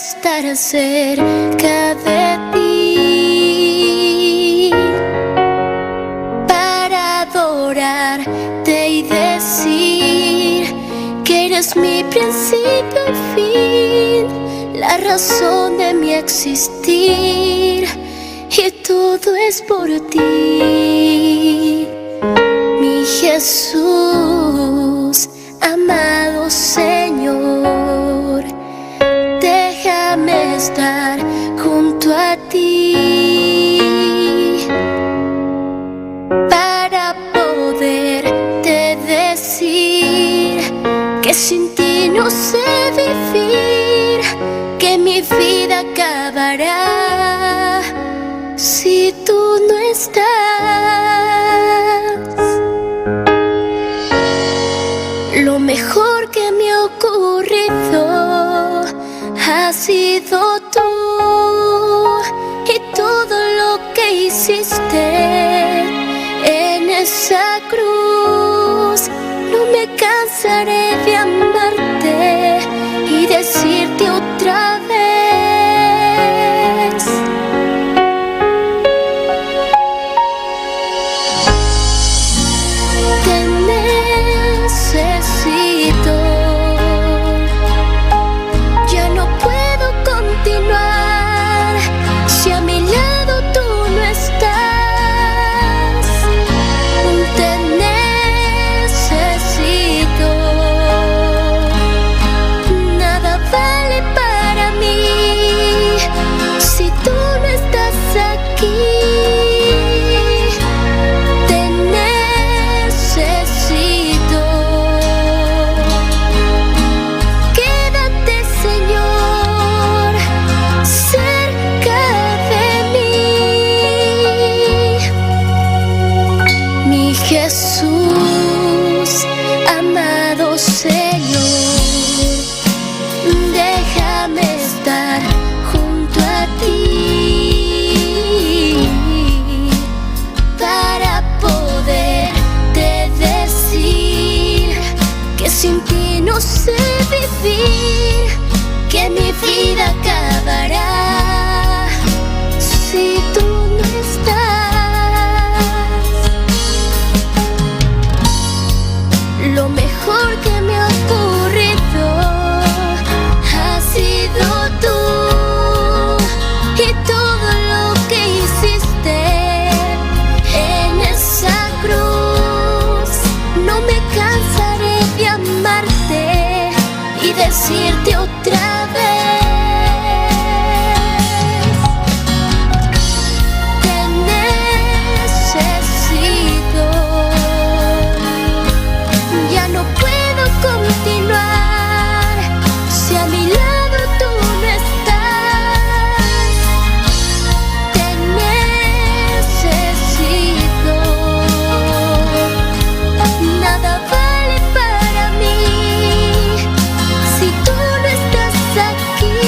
estar cerca de ti para adorarte y decir que eres mi principio y fin, la razón de mi existir, y todo es por ti, mi Jesús, amado Señor. Déjame estar junto a ti para poderte decir que sin ti no sé vivir, que mi vida acabará si tú no estás. Lo mejor que me ha ocurrido ha sido tú, y todo lo que hiciste en esa cruz. No me cansaré de amarte y decirte otra vez: te necesito. Ya no puedo continuar si a mi lado tú no estás. Te necesito. Nada vale para mí si tú no estás aquí. Te necesito. Quédate, Señor, cerca de mí, mi Jesús, amado Señor. Déjame estar junto a ti para poderte decir que sin ti no sé vivir, que mi vida acabará si tú no estás. Lo mejor que me ha ocurrido ha sido tú, y todo lo que hiciste en esa cruz. No me cansaré de amarte y decirte otra vez: te necesito. Ya no puedo continuar si a mi lado tú no estás. Te necesito. Nada vale para mí si tú no estás aquí.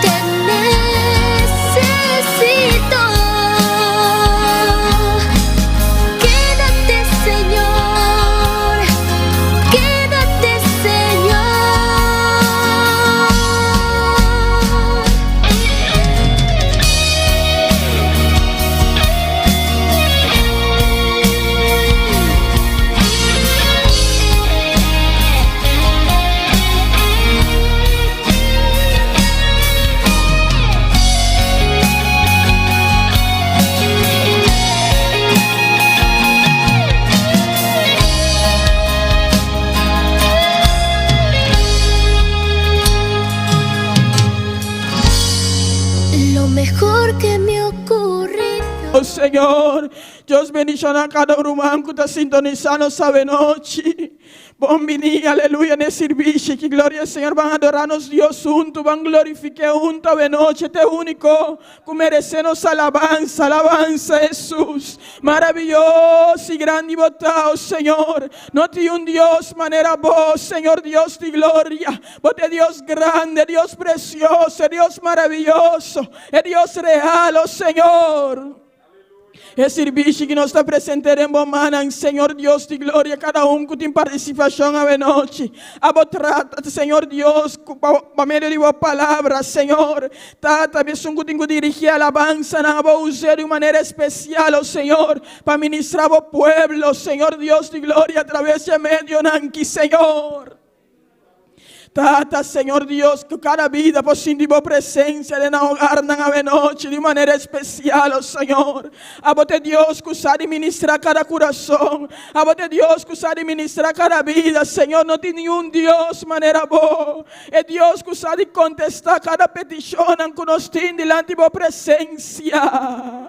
Te necesito. Quédate, Señor, quédate, Señor. Lo mejor que me ha ocurrido. Oh Senhor, Deus bendiga cada irmão que está sintonizando essa noite. Bom dia, aleluia, nesse serviço. Que glória, Senhor, vão adorar-nos Deus junto, vão glorificar junto a noite. Te único que merecemos alabança, alabança, Jesus. Maravilhoso e grande botão, Senhor. Não tem Deus maneira boa, Senhor, Deus de glória. Você é Deus grande, Deus precioso, Deus maravilhoso, é Deus real, oh Senhor. Es servicio que nos está presentando, manan, Señor Dios de gloria, cada uno que tiene participación a noche. Abo trata, Señor Dios, para medio de la palabra, Señor. Tata, ves un que tengo dirigir alabanza, na abo usar de manera especial, oh Señor, para ministrar a pueblo, Señor Dios de gloria, a través de medio nanki, Señor. Tata, Señor Dios, que cada vida por sin tu presencia de na hogar na noche de manera especial, oh Señor. Abote Dios que usa de ministrar cada corazón. Abote Dios que usa de ministrar cada vida, Señor. No tiene ni un Dios manera boa. Es Dios que usa de contestar cada petición que nos tiene delante de tu presencia.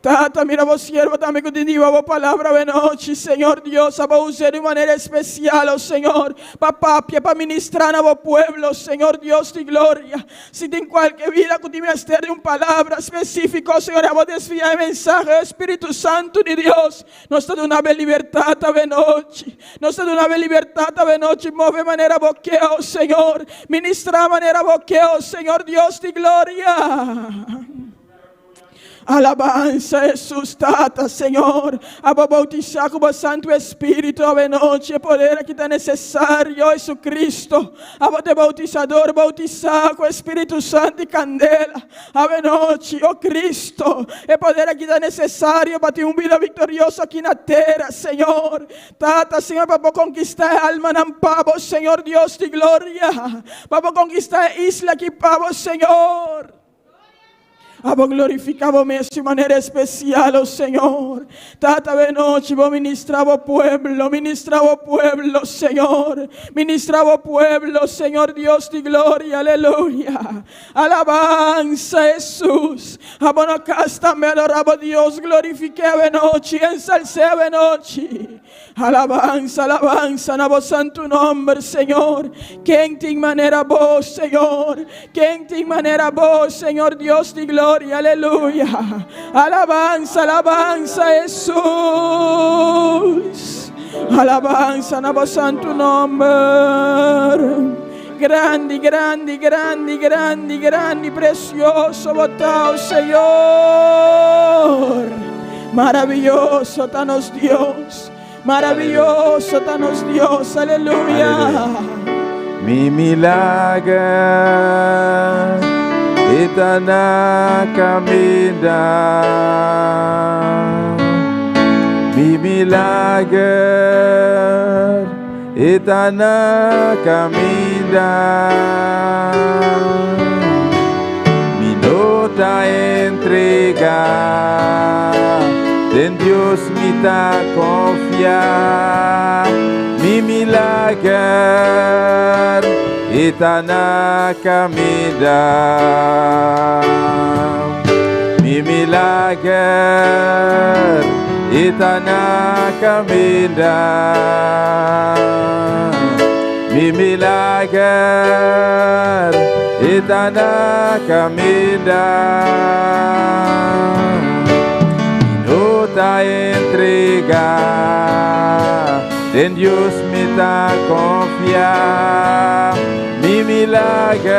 Tata, mira vos siervo también que te digo a palabra de noche, Señor Dios, a usar de manera especial, oh Señor, papá, para ministrar a vos pueblo, Señor Dios de gloria. Si en cualquier vida que te me de una palabra específica, Señor, a vos desvía el mensaje, Espíritu Santo de Dios, nos da una libertad de noche, nos da una libertad de noche, mueve manera boqueo, Señor, ministra manera boqueo, Señor Dios de gloria. Alabanza Jesús, Tata, Señor. A bautizar con el Santo Espíritu a noche, poder que está necesario, Jesucristo. A te bautizador, bautizar con Espíritu Santo y candela. A noche, oh Cristo. El poder que está necesario para tener una vida victoriosa aquí en la tierra, Señor. Tata, Señor, para conquistar alma en pavo, Señor Dios de gloria. Para conquistar isla aquí, pavo, Señor. Abo glorificado de manera especial, oh Señor. Tata de noche, vos ministraba pueblo, Señor. Ministraba pueblo, Señor Dios de gloria, aleluya. Alabanza Jesús. Abo no casta me adoraba Dios, glorifique de noche, ensalcé de noche. Alabanza, alabanza, na vos santo nombre, Señor. Quien te manera vos, Señor. Quien te manera vos, Señor Dios de gloria. Aleluya, alabanza, alabanza Jesús, alabanza en tu santo nombre, grande, grande, grande, grande, grande, precioso votado Señor, maravilloso tanos Dios, maravilloso tanos Dios, aleluya. Mi milagro está na caminhada, mi milagre está na caminhada, mi nota entrega, en Dios me está confiar, mi milagre está na caminhada, mi milagre está na caminhada, mi milagre está na caminhada, no te entregar, en Dios me está confiar. Mi milagre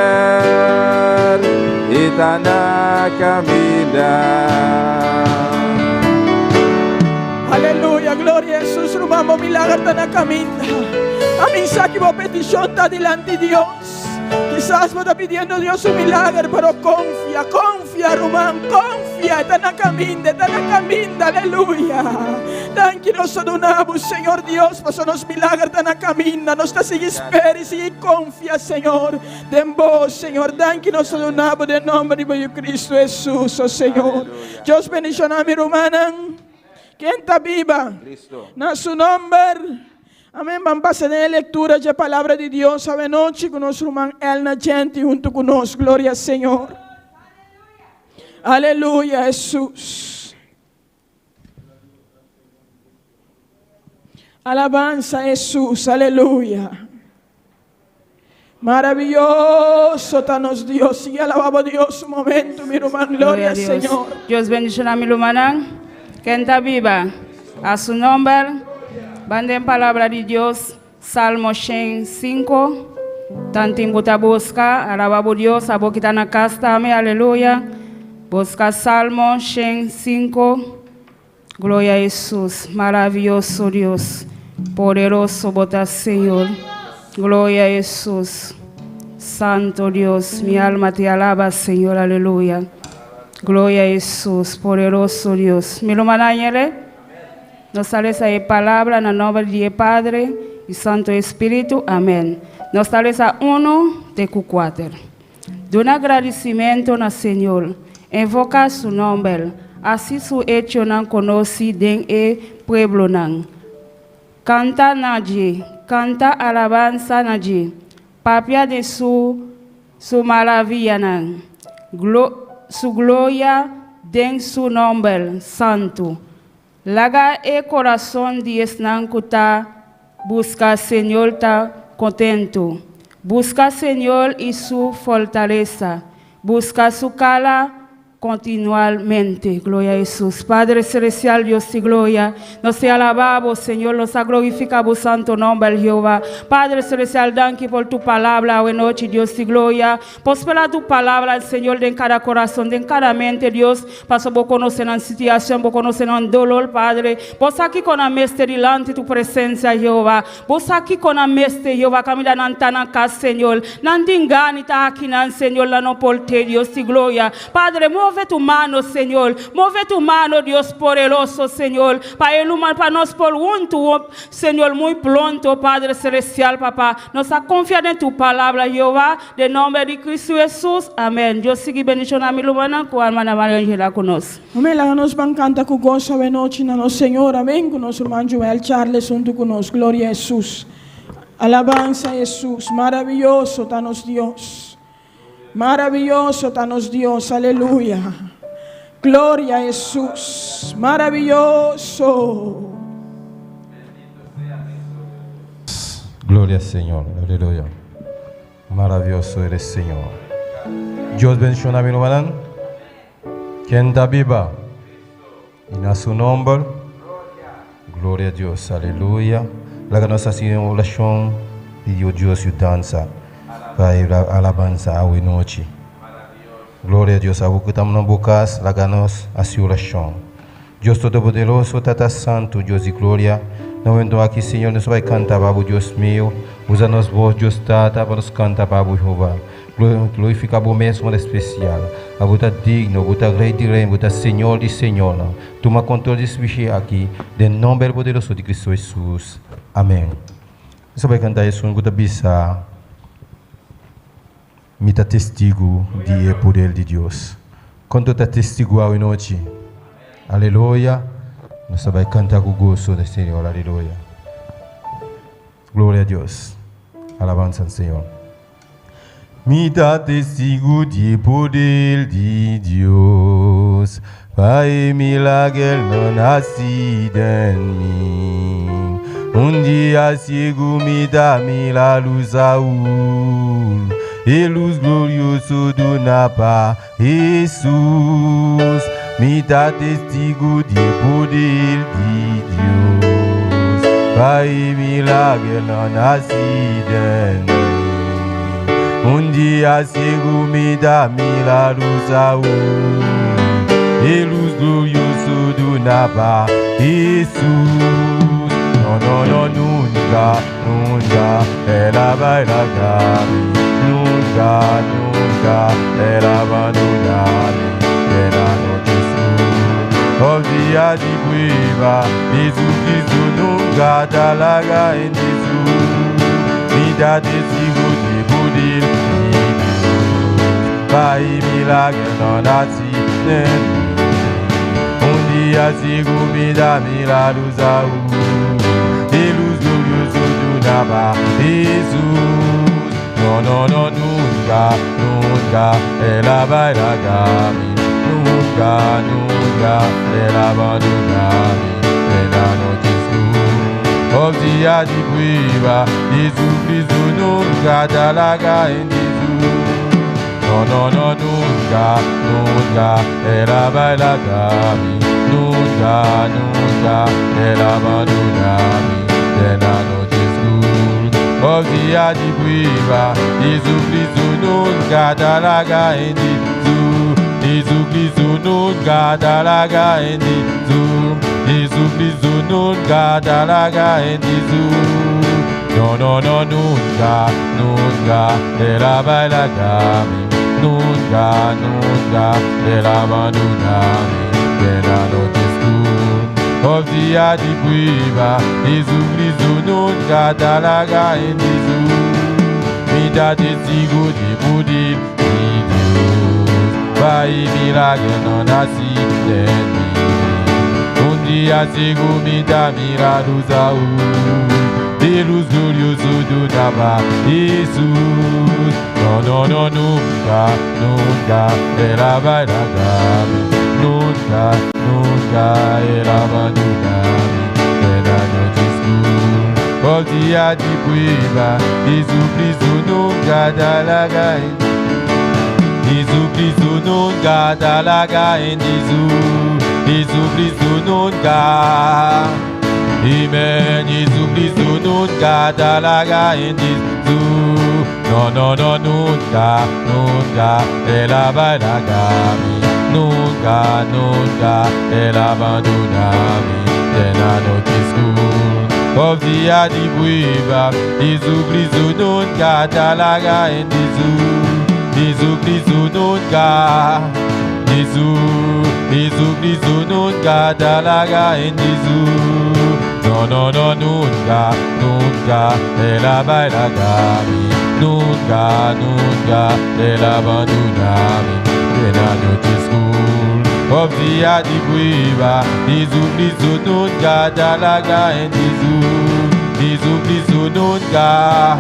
está na caminhada. Aleluya, gloria a Jesús, rumamo milagre está na caminhada. A mí saque vos petición está delante de Dios. Quizás vos está pidiendo a Dios un milagro, pero confía, confía, Román, confía, está na caminhada, aleluya. Dan que nos adoramos, Señor Dios, para nos milagros está na caminhada, nos está sigue espera y sigue confía, Señor. Den vos, Señor, dan que nos adoramos en nombre de Cristo Jesús, oh Señor. Dios bendiga a mi hermana. ¿Quién está viva? Cristo. En su nombre. Amén. Vamos a pasar en la lectura de la palabra de Dios a noche con nuestro hermano Elna Gente junto con nosotros. Gloria al Señor. Aleluya, Jesús. Alabanza a Jesús. Aleluya. Maravilloso tanos Dios. Sigue alabando a Dios un momento, mi hermano. Gloria al Señor. Dios bendiga a mi hermana. Que está viva. A su nombre. Bande palabra de Dios, Salmo 105. Tanto en busca, alabamos Dios, a boquita na casta, amén, aleluya. Busca Salmo 5. Gloria a Jesús, maravilloso Dios, poderoso bota Señor. Gloria a Jesús, santo Dios, mi alma te alaba, Señor, aleluya. Gloria a Jesús, poderoso Dios. Mi hermana Ángel, nos sale esa palabra en el nombre de Padre y Santo Espíritu, amén. Nos sale esa 1 de Q4. De un agradecimiento al Señor, invoca su nombre. Así su hecho nan conoce den pueblo nan. Canta nadie, canta alabanza nadie. Papia de su maravilla nan. Su gloria den su nombre santo. Laga corazón diez nan kuta. Busca Señor ta contento. Busca Señor y su fortaleza. Busca su cala continuamente. Gloria a Jesús. Padre celestial, Dios y gloria, nos te alabamos, Señor, nos glorificamos santo nombre, Jehová. Padre celestial, danke por tu palabra hoy noche, Dios y gloria. Prospera tu palabra, Señor, en cada corazón, en cada mente, Dios. Paso vos conocen en situación, vos conocen en dolor, Padre. Vos aquí con la meste delante tu presencia, Jehová. Vos aquí con la meste, Jehová, camina nantanaka, Señor. Nandingani ta aquí, Señor, la no porte, Dios y gloria. Padre, mueve tu mano, Señor. Mueve tu mano, Dios poderoso, Señor. Para el humano, para nos por junto, Señor, muy pronto, Padre celestial, papá. Nos ha confiado en tu palabra, Jehová, de nombre de Cristo Jesús. Amén. Dios sigue bendición a mi lumana, con hermana María Angela con nos. Amén. La nos van canta con gozo de noche, no Señor. Amén. Con nuestro hermano Joel Charles, junto con nos. Gloria a Jesús. Alabanza a Jesús. Maravilloso, danos Dios. Maravilloso danos Dios, aleluya. Gloria a Jesús, maravilloso. Gloria al Señor, aleluya. Maravilloso eres, Señor. Dios bendiga a mi hermano. Quien está viva. Y a su nombre. Gloria a Dios, aleluya. La que nos hace una oración y Dios y danza. Para alabanza hoy noche. Gloria a Dios, a vos que estamos en bocas, la ganos a su oración. Dios Todopoderoso, Tata Santo, Dios y gloria. Nos vemos aquí, Señor, nos va a cantar, Babu Dios mío. Usa-nos voz, Dios Tata, para nos cantar, Babu Jehová. Glorifica vos mesmo en especial. A vos digno, vos rey de rey, vos Señor de Señor. Toma controle de este bicho aquí, en nombre poderoso de Cristo Jesús. Amén. Nos vai cantar isso, vos bisa. Me está testigo de poder de Deus. Quando está testigo hoje noite, aleluia, nós vamos cantar com gozo do Senhor, aleluia. Glória a Deus, alabança ao Senhor. Me está testigo de poder de Deus, Pai milagre não nascido em mim. Dia cego me dá a luz azul. E luz glorioso do Napa, Jesus, me dá testigo de poder de Deus. Pai milagre não nascido em mim. Dia cego me dá a luz azul. E luz glorioso do Napa, Jesus. No, nunca, ela vai largar-me. Nunca, ela abandonar-me. Ela não te escuta. Ó dia de prueba, Jesus Cristo nunca te larga em Jesus. Me dá testigo de poder de Deus. Pai milagre não nasce em mim. Dia cego me dá a luz azul. E luz glorioso do Naba, Jesus. No, nunca, ela vai largar-me. Nunca, ela abandonar-me. Ela não te escuta. Ó dia de prueba, Jesus Cristo nunca te larga em Jesus. Nunca, ela vai largar-me. Nunca, ela abandonar-me. Ela não te escuta. Ó dia de prueba, Jesus Cristo nunca te larga em Jesus. Jesus Cristo Cristo nunca dalaga en Jesus. Jesus Cristo nunca dalaga en Jesus. No, no, no, nunca, nunca, ela vai largar-me. Nunca, nunca, ela abandona-me. Pela noite escura, os dias de priva, Jesus Cristo nunca dalaga em Jesus. Me dá testigo de poder de Deus. Vai milagre não nasce de mim. Dia cego me dá mirado saúde. De luz glorioso do Dava Jesus. No, no, no, nunca, nunca ela vai largar-me. Nunca, nunca ela abandona-me. Pela noite escura, o dia de priva, Jesus Cristo nunca dalaga em Jesus Cristo nunca dalaga em Jesus. Jesus Cristo nunca, Amen. Jesus Cristo nunca dalaga em Jesus. No, no, no, nunca, nunca ela vai largar-me. Nunca, nunca ela abandona-me. Na noite escura, o dia de priva, Jesus Cristo nunca dalaga em Jesus. Jesus Cristo nunca, Jesus Cristo nunca dalaga em Jesus. No, no, no, nunca, nunca ela vai largar-me. Nunca, nunca ela abandona-me. Na noite escura, o dia de priva, Jesus Cristo nunca dalaga em Jesus. Jesus Cristo nunca,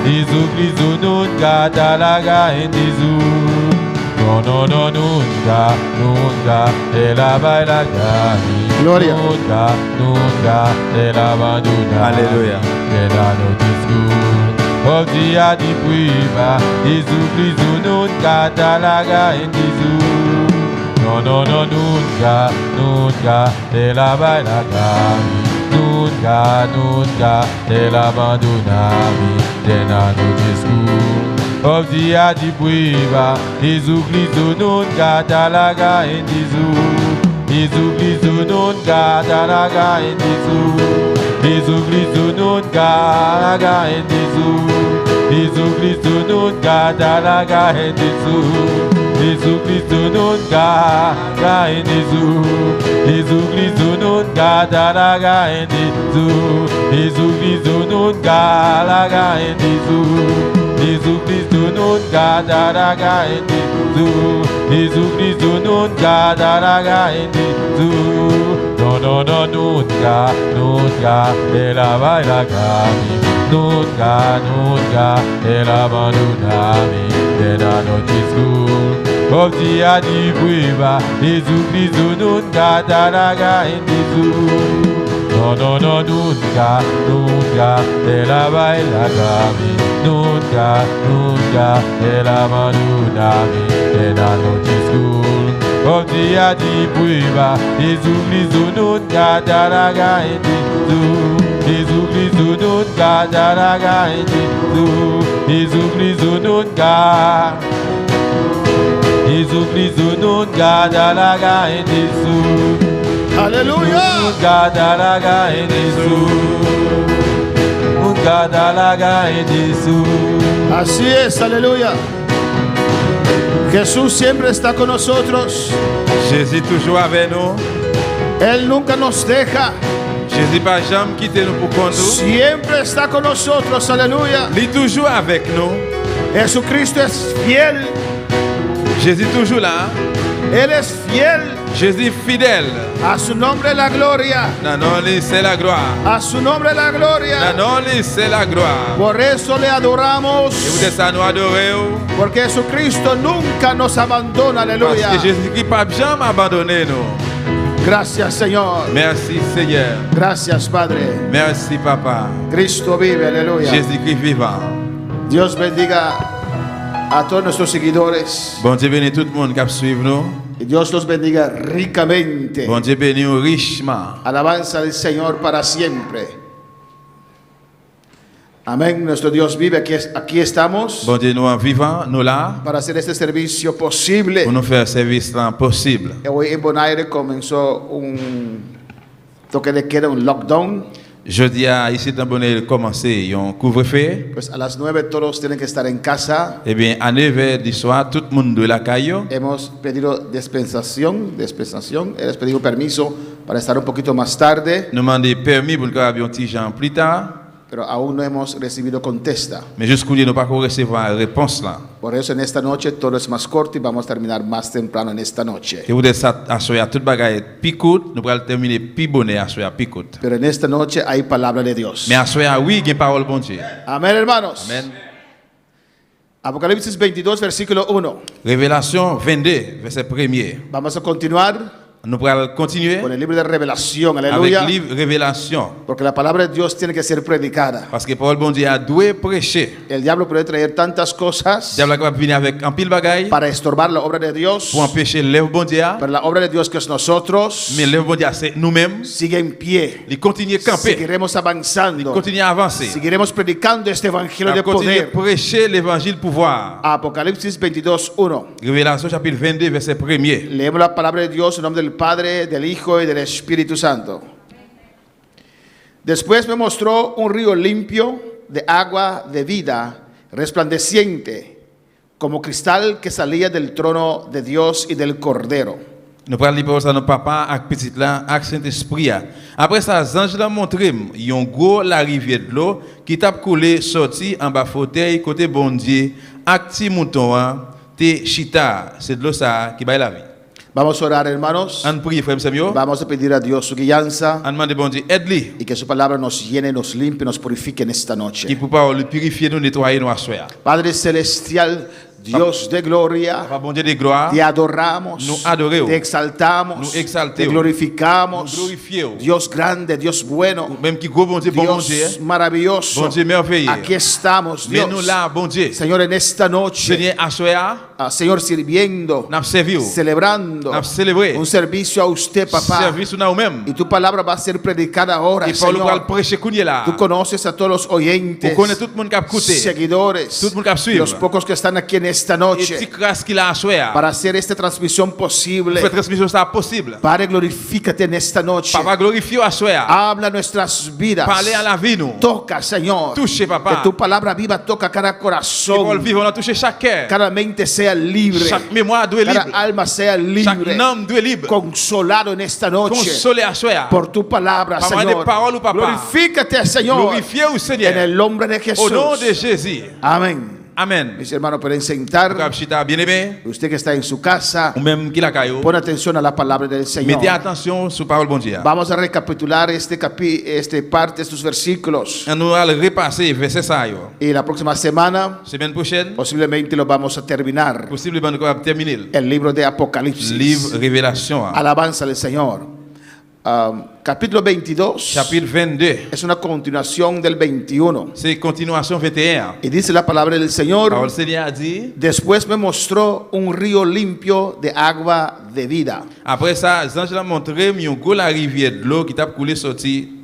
Jesus Cristo nunca dalaga em Jesus. No, no, no, nunca, nunca ela vai largar-me. Glória. Nunca, nunca ela abandona-me. Aleluia. Pela noite escura, o dia de priva, Jesus Cristo nunca dalaga em Jesus. No, no, no, nunca, nunca ela vai largar-me. Nunca, nunca ela abandona-me. Na noite escura, o dia de priva, Jesus Cristo nunca dalaga em Jesus. Jesus Cristo nunca dalaga em Jesus. Jesus Cristo nunca dalaga em Jesus. Jesus Cristo nunca dalaga em Jesus. Jesus Cristo nunca dalaga em Jesus. Jesus Cristo nunca dalaga em Jesus. Jesus Cristo nunca dalaga em Jesus. Jesus Cristo nunca dalaga em Jesus. Jesus Cristo nunca dalaga em Jesus. No, no, no, nunca, nunca ela vai largar-me. Nunca, nunca ela abandona-me. Na noite escura, o dia de priva, Jesus Cristo nunca dalaga em Jesus. No, no, no, nunca, nunca ela vai largar-me. Nunca, nunca ela abandona-me. Na noite escura, o dia de priva, Jesus Cristo nunca dalaga em Jesus. Jesus Cristo nunca dalaga em Jesus. Jesus Cristo nunca, Jesus Cristo nunca dalaga em Jesus. Aleluya. Nunca dalaga en Jesús. Nunca dalaga en Jesús. Así es, aleluya. Jesús siempre está con nosotros. Jésus toujours avec nous. Él nunca nos deja. Jésus pas jamais quitté nous pour compte. Siempre está con nosotros, aleluya. Il est toujours avec nous. Jesucristo es fiel. Jésus toujours là. Él es fiel. Jésus fidèle. A su nombre la gloria. Non, non, c'est la gloire. A su nombre la Non, gloria. non, c'est la gloire. Por eso le adoramos. Et vous êtes ça nous adorer. Porque Jesucristo nunca nos abandona, Parce aleluya. que Jésus-Christ pas jamais abandonné nous. Gracias, Señor. Merci Seigneur. Gracias, Padre. Merci Papa. Cristo vive, aleluya. Jésus-Christ vivant. Dios bendiga a todos nuestros seguidores. Bon Dieu bénit tout le monde qui suit nous. Y Dios los bendiga ricamente. Bon Dieu bénit richement. Alabanza del Señor para siempre. Amén. Nuestro Dios vive. Aquí estamos Bon Dieu, nous en vivant, nous là, para hacer este servicio posible. pour nous faire service là possible. Hoy en Bonaire comenzó un toque de queda, un lockdown. Jeudi, ici dans Bonaire, commencé un couvre-feu. Pues a las 9 todos tienen que estar en casa. Eh bien, à 9h du soir, tout le monde de la caillou. Hemos pedido dispensación, hemos pedido permiso para estar un poquito más tarde, Nous demandons permis pour nous avoir un petit gens plus tard. pero aún no hemos recibido contesta. Mais jusqu'au nous pas recevoir réponse là. Por eso en esta noche todo es más corto y vamos a terminar más temprano en esta noche. Et vous êtes assuré à toute bagaille picoute, nous allons terminer plus bonnet assuré à picoute. Pero en esta noche hay palabra de Dios. Mais assuré à oui, il y a parole bon Dieu. Amén, hermanos. Amen. Apocalipsis 22, versículo 1. Révélation 22, verset 1er. Vamos a continuar Nous allons continuer con el libro de Revelación. avec Aleluya. le livre Révélation. Porque la palabra de Dios tiene que ser predicada. Parce que parole bon Dieu a doué prêcher. El diablo puede traer tantas cosas Diable va venir avec un pile bagaille para estorbar la obra de Dios, pour empêcher l'œuvre bon Dieu. pero la obra de Dios que es nosotros Mais l'œuvre bon Dieu c'est nous-mêmes. sigue en pie. Il continue à camper. Seguiremos avanzando. Continue à avancer. Seguiremos predicando este evangelio de Il continue à poder. prêcher l'évangile pouvoir. Apocalipsis 22, 1. Révélation chapitre 22, verset 1er. Leemos la palabra de Dios en nombre del Padre, del Hijo y del Espíritu Santo. Después me mostró un río limpio de agua de vida, resplandeciente, como cristal que salía del trono de Dios y del Cordero. Nous prenons les paroles de nos papa avec petit là, avec Saint-Esprit. Après ça, l'ange l'a montré, il y a un gros la rivière de l'eau qui t'a coulé sorti en bas fauteuil côté bon Dieu, avec petit mouton, te chita, c'est de l'eau ça qui va la vie. Vamos a orar, hermanos. On prie, frère Samuel. Vamos a pedir a Dios su guianza On demande bon Dieu, aide-lui. y que su palabra nos llene, nos limpie, nos purifique en esta Qui noche. pour pas le purifier, nous nettoyer, nous asseoir. Padre celestial, Dios de gloria, Papa bon Dieu de gloire, te adoramos, Nous adoremos. te exaltamos, Nous exaltemos. te glorificamos. Nous glorifions. Dios grande, Dios bueno, même qui gros bon Dieu, bon Dios Dieu, maravilloso. bon Dieu merveilleux. Aquí estamos, Mais Dios. nous là, bon Dieu, Señor, en esta noche, Seigneur, asseoir, Señor, sirviendo, nous servir, celebrando nous célébrer, un servicio a usted, papá. service nous-mêmes. Y tu palabra va a ser predicada ahora, Et Paul va Señor. prêcher kounya là. Tú conoces a todos los oyentes, Pour connaître tout le monde qui a écouté. seguidores, Tout le monde qui a suivi. los pocos que están aquí en esta Et noche, si grâce qu'il a asseoir, para hacer esta transmisión posible. pour transmission ça possible. Padre, glorifícate en esta noche. Papa glorifier asseoir. Habla nuestras vidas. Parler à la vie nous. Toca, Señor. Touche, papa. Que tu palabra viva toca cada Paul corazón. vivre, on a touché chaque cœur. Cada mente sea libre. Chaque mémoire doit être Cada libre. alma sea Chaque libre. âme doit être libre. Consolado en esta noche. Consoler asseoir. Por tu palabra, Par Señor. des paroles ou papa. Glorifícate, Señor. Glorifier au En Seigneur. el nombre de Au nom Jesús. de Jésus. Amén. Amen. Mis hermanos, pueden sentar. Kapchita bien-aimé, Usted que está en su casa, ou même qui la caillou, pon atención a la palabra del Señor. mettez attention sur parole bon Dieu. Vamos a recapitular este parte, estos versículos. On nous allons repasser verset ça yo. Y la próxima semana, Semaine prochaine, posiblemente lo vamos a terminar. possiblement nous allons terminer El libro de le Apocalipsis. livre Révélation. Alabanza al Señor. Capítulo 22 Chapitre 22. es una continuación del 21. C'est continuation 21. Y dice la palabra del Señor: Parole Seigneur a dit, después me mostró un río limpio de agua de vida. après ça, l'ange l'a montré, il y a une grosse rivière de l'eau qui t'a coulé sorti.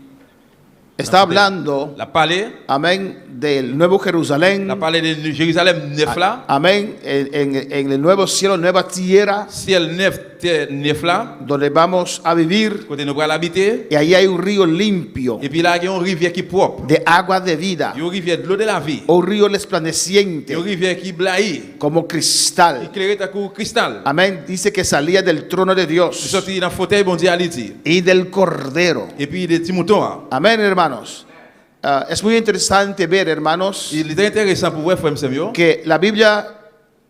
Está hablando, La parlé, amén, del nuevo Jerusalén. la parlé de Jérusalem neuf là, Amén, en el nuevo cielo, nueva tierra, ciel neuf, terre neuf là, donde vamos a vivir. côté nous allons habiter. Y ahí hay un río limpio Et puis là, il y a une rivière qui est propre. de agua de vida. Il y a une rivière de l'eau de la vie. Un río Il y resplandeciente a une rivière qui blaille, como cristal. éclairée à coup cristal. Amén. Dice que salía del trono de Je Dios suis sorti dans le fauteuil, bon Dieu a dit. y del Cordero. Et puis des petits moutons. Amén, hermanos. Es muy interesante ver, hermanos, Il est intéressant pour voir, frère Samuel. que la Biblia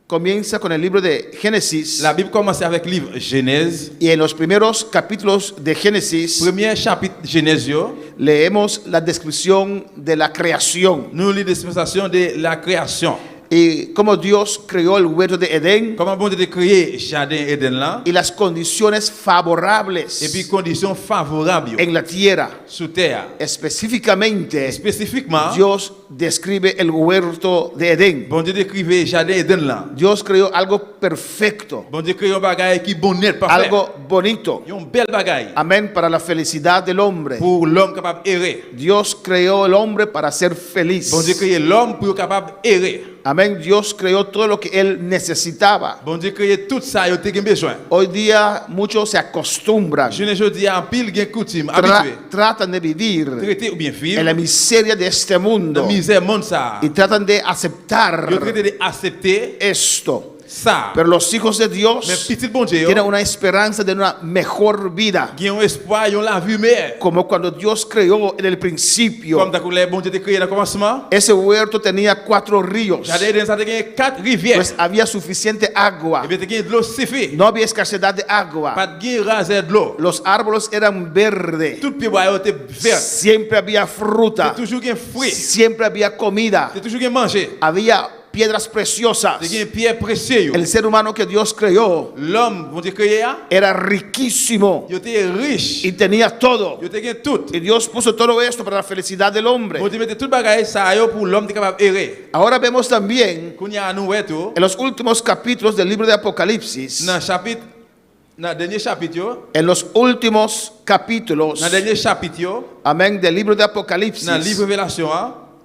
comienza con el libro de Génesis. La Bible commence avec le livre Genèse. Y en los primeros capítulos de Génesis Premier chapitre Genèse, leemos la descripción de la creación. nous lisons la dispensation de la création. y cómo Dios creó el huerto de Edén Comment bon Dieu a créé jardin Eden là y las condiciones et favorables puis conditions favorables en la tierra. sous terre. Específicamente, Spécifiquement, Dios describe el huerto de Edén. bon Dieu décrivait jardin Eden là. Dios creó algo perfecto, Bon Dieu créé un bagage qui bon net parfait. algo bonito. Un bel bagage Amén, para la felicidad del hombre. pour l'homme capable errer. Dios creó el hombre para ser feliz. Bon Dieu créé l'homme pour capable errer. Amén, Dios creó todo lo que él necesitaba. Bon Dieu créé tout ça yo te gen besoin. Hoy día muchos se acostumbran, Je ne dis en pile gen coutume habitué. tratan de vivir Traiter ou bien en la vivre miseria de este dans mundo misère monde ça. y tratan de aceptar Yo traiter de accepter esto. ça. Pero los hijos de Mais Dios petit bon Dieu tienen una esperanza de una mejor vida, gen un espoir, yon la vie meilleure. como cuando Dios creó en el principio. Comme d'accord les bon Dieu te créé dans le commencement. Ese huerto tenía 4 ríos, Jardin Eden ça te gen 4 rivières. pues había suficiente agua, Et bien te gen de l'eau suffit. no había escasedad de agua, Pas de gen raser de l'eau. los árboles eran verdes, Tout pied bois yo te vert. siempre había fruta, Te toujours gen fruit. siempre había comida, Te toujours gen manger. había piedras preciosas. Te gen pierre précieux. El ser humano que Dios creó L'homme bon Dieu créé era riquísimo yo te riche. y tenía todo. Yo te gen tout. Y Dios puso todo esto para la felicidad del hombre. Bon Dieu mette tout bagage ça yo pour l'homme te capable errer. Ahora vemos también Kounya nou wè tout. en los últimos capítulos del libro de Apocalipsis, Dans chapitre dans dernier chapitre yo, en los últimos capítulos, dans dernier chapitre yo, amén, del libro de dans Apocalipsis, livre Révélation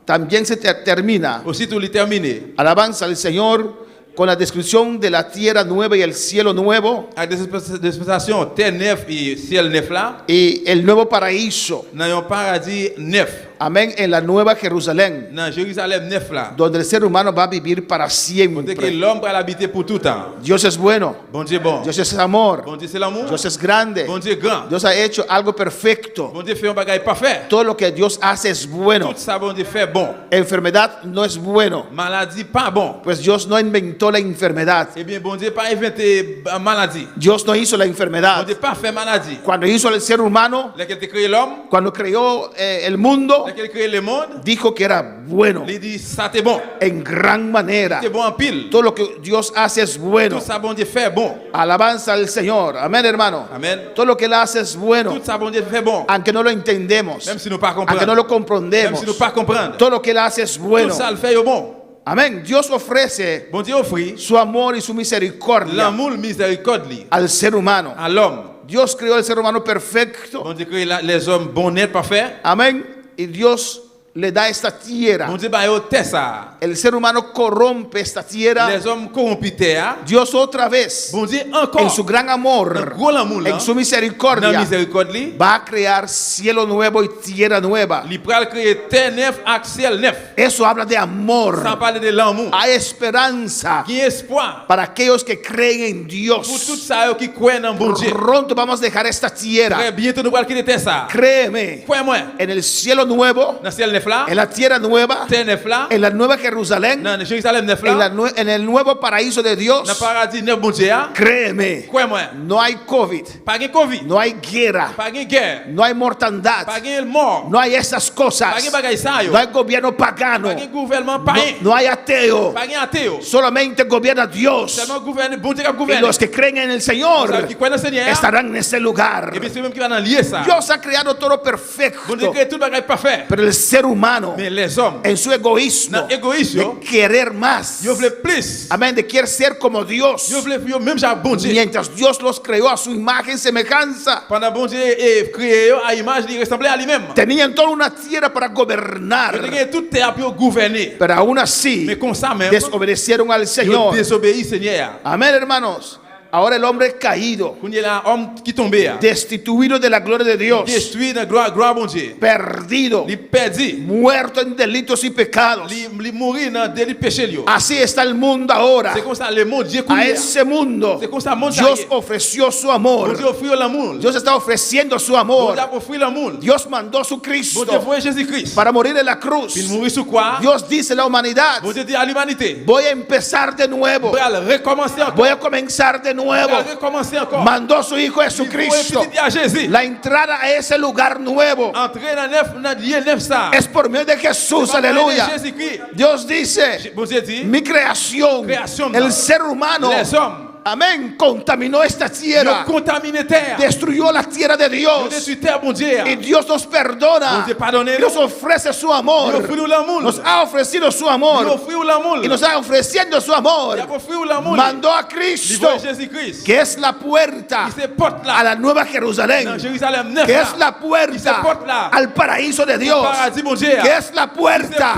también se termina, aussitôt il terminé alabanza al Señor, con la descripción de la tierra nueva y el cielo nuevo avec des dispensations terre neuf et ciel neuf là, y el nuevo paraíso, dans un paradis neuf, amén, en la nueva Jerusalén, dans Jérusalem neuf là. donde el ser humano va a vivir para Côté que siempre. l'homme va l'habiter pour tout temps. Dios es bueno, Bon Dieu bon. Dios es amor, Bon Dieu c'est l'amour. Dios es grande, Bon Dieu grand. Dios ha hecho algo perfecto. Bon Dieu fait un bagage parfait. Todo lo que Dios hace es bueno. Tout ça bon Dieu fait bon. Enfermedad no es bueno, Maladie pas bon. pues Dios no inventó la enfermedad. Eh bien bon Dieu pas inventé maladie. Dios no hizo la Bon enfermedad. Dieu pas fait maladie. Cuando hizo al ser humano, Lequel te créé l'homme, cuando creó el mundo, lequel créé le monde, dijo que era bueno il dit ça c'est bon. en gran manera. C'est bon en pile. Todo lo que Dios hace es bueno. Tout ça bon Dieu fait bon. Alabanza al Señor. Amén, hermano. Amen. Todo lo que Él hace es bueno, Tout ça bon Dieu fait bon. aunque no lo entendemos, Même si nous pas aunque no lo comprendre. Même comprendemos. si nous pas comprendre. Todo lo que Él hace es Tout bueno. ça le fait au bon. Amén. Dios ofrece Bon Dieu offre su amor y su misericordia l'amour miséricorde al ser humano. à l'homme. Dios creó el ser humano perfecto. Bon Dieu crée les hommes bons net parfaits. Amén. Y Dios le da esta tierra. Bon Dieu ba yo terre ça. El ser humano corrompe esta tierra. Les hommes corrompus terre. Dios otra vez, Bon Dieu encore. en su gran Dans amor, gros l'amour là. en su Dans misericordia, miséricorde li. va a crear cielo nuevo y tierra nueva. Li pral créer terre neuf ak ciel neuf. Eso habla de Ça amor. parle de l'amour. Hay esperanza Qui espoir para aquellos que creen en pour tout Dios. ça yo qui croient en bon Dieu. Pronto vamos a dejar esta Très tierra. bientôt nous pral quitter terre ça. Créeme, Crois-moi. en el cielo nuevo, Dans ciel neuf là. en la tierra nueva, Terre neuf là. en la nueva Jerusalén, Dans Jérusalem neuf en, là. en el nuevo paraíso de Dans Dios. paradis neuf bon Dieu. Créeme, Crois-moi. no hay COVID, Pas de Covid. no hay guerra, Pas de guerre. no hay mortandad, Pas de mort. no hay esas cosas, Pas de bagay ça yo. no hay gobierno pagano, Pas de gouvernement no, païen. no hay ateo, Pas de athée. solamente gobierna Dios. Seulement gouverner bon Dieu qui Y gouverne. los que creen en el Ceux Señor qui croient dans le Seigneur. estarán en ese lugar. Et bien c'est même qui va dans lier ça. Dios ha creado todo Bon perfecto, Dieu crée tout bagay parfait. pero el ser humano, Mais les hommes, en su egoísmo, dans égoïsme, de querer más, yo voulais plus. amén, de querer ser como Dios, Yo voulais yo même j'ai bon Dieu. mientras Dios los creó a su imagen y semejanza. Pendant bon Dieu est créé à image, il ressemblait à lui-même. Tenían toda una tierra para Yo gobernar, tenais toute terre pour gouverner. pero aún así Mais comme ça même, desobedecieron al yo Señor. désobéis Seigneur. Amén, hermanos. Ahora el hombre caído, Quand il y a un homme qui tombait, destituido de la gloria de Dios, détruit dans gloire bon Dieu. perdido, Il perdit. muerto en delitos y pecados. Il mourit dans délit péché. Así está el mundo ahora. C'est comme ça le monde Dieu A connaît. ese mundo C'est comme ça monde Dios ofreció su Bon amor. Dieu offrit l'amour. Dios está ofreciendo su Bon amor. Dieu a offert l'amour. Dios mandó su Bon Dieu Cristo voyait Jésus-Christ. para morir en la cruz. Il mourit sur quoi? Dios dice a la humanidad, Bon Dieu dit à l'humanité, voy a empezar de nuevo. pour recommencer encore. Voy a comenzar de nuevo. Recommencer encore. Mandó a su Hijo Il faut Jesucristo. petit à Jésus. La entrada a ese lugar nuevo Entrer dans lieu neuf ça. es por medio de Jesús, aleluya. Jésus-Christ. Dios dice, Bon Dieu dit, mi creación, Creación, el ser humano, les hommes, amén, contaminó esta ils tierra, ont contaminé terre. destruyó la tierra de Ils ont Dios. détruit terre, bon Dieu. Y Dios nos Bon perdona, Dieu pardonne y nos ofrece su Il amor, offre nous l'amour. nos ha ofrecido su Il amor, offre l'amour. y nos ha ofreciendo su amor. Il a offert l'amour. Mandó a Il Cristo, voit Jésus-Christ. que es la puerta Qui se porte a là. la Nueva Dans Jerusalén, Jérusalem neuf que là. es la Qui se porte puerta là. al paraíso de Dios, Paradis, mon Dieu. que es la puerta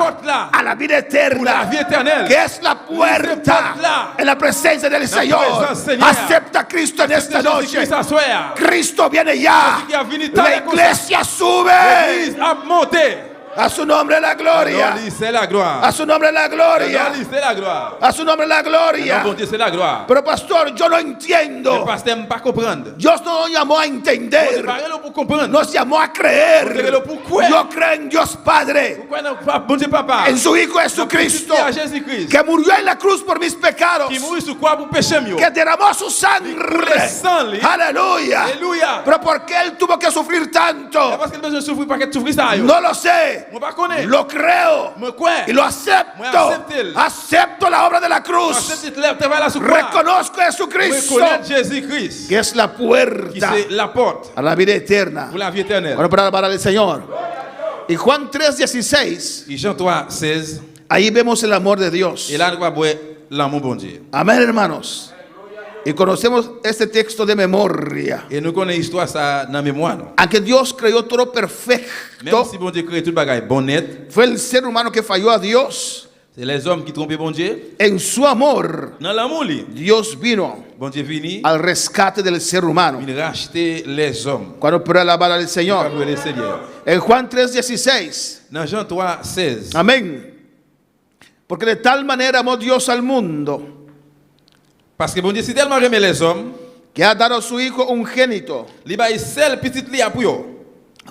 a la vida Pour la vie eterna, éternelle. que es la puerta en la presencia del Señor. presencia del Señor. Acepta a Cristo en esta noche. Jésus-Christ s'assoit. Cristo viene ya. Jésus qui a venu La tal iglesia sube. L'église a monté. A su nombre la gloria. Non, c'est la gloire. A su nombre la gloria. Non, c'est la gloire. A su nombre la Non, gloria. bon Dieu, c'est la gloire. Pero pastor, yo no Le entiendo. pasteur ne pas comprendre. Dios no nos llamó a C'est entender. pas pour comprendre. Nos llamó a creer. Pourquoi? Yo creo en Dios Padre, Pourquoi non, bon Dieu, papa? en su Hijo Jesucristo, À Jésus-Christ. que murió en la cruz por mis pecados, Qui mourit sur quoi pour péché mieux? que derramó su Pour sangre. le sang, lui. Aleluya. Alléluia. Pero ¿por qué él tuvo que sufrir tanto? Parce qu'il a besoin de souffrir, pas qu'il souffre ça. No lo sé. On va connaître. Lo creo Me quoi? y lo acepto. Moi, acepte-le. Acepto la obra de la cruz. Cette lèvre, te va là sur quoi? Reconozco a Jesucristo, Reconnaître Jésus-Christ. que es la Qui puerta c'est la porte a la vida eterna. pour la vie éternelle. Bueno, para alabar al Señor. Y Juan 3:16, Et Jean 3, 16. ahí vemos el amor de Dios. Et là, nous allons voir l'amour bon Dieu. Amén, hermanos. Y conocemos este texto de memoria. Et nous connaissons l'histoire ça dans la mémoire. Non? Aunque Dios creó todo Même perfecto, si bon Dieu crée tout le bagage bon net, fue el ser humano que falló a Dios. c'est les hommes qui trompent bon Dieu. En su amor, Dans l'amour, lui, Dios vino bon Dieu vini, al rescate del ser humano. il racheter les hommes. Cuando puede alabar al Comme Señor. le Seigneur. En Juan 3:16. Dans Jean 3, 16. Amén. Porque de tal manera amó Dios al mundo, Parce que bon Dieu, si tellement aimé les hommes, que ha dado a su Hijo unigénito, il va seul petit li pour eux.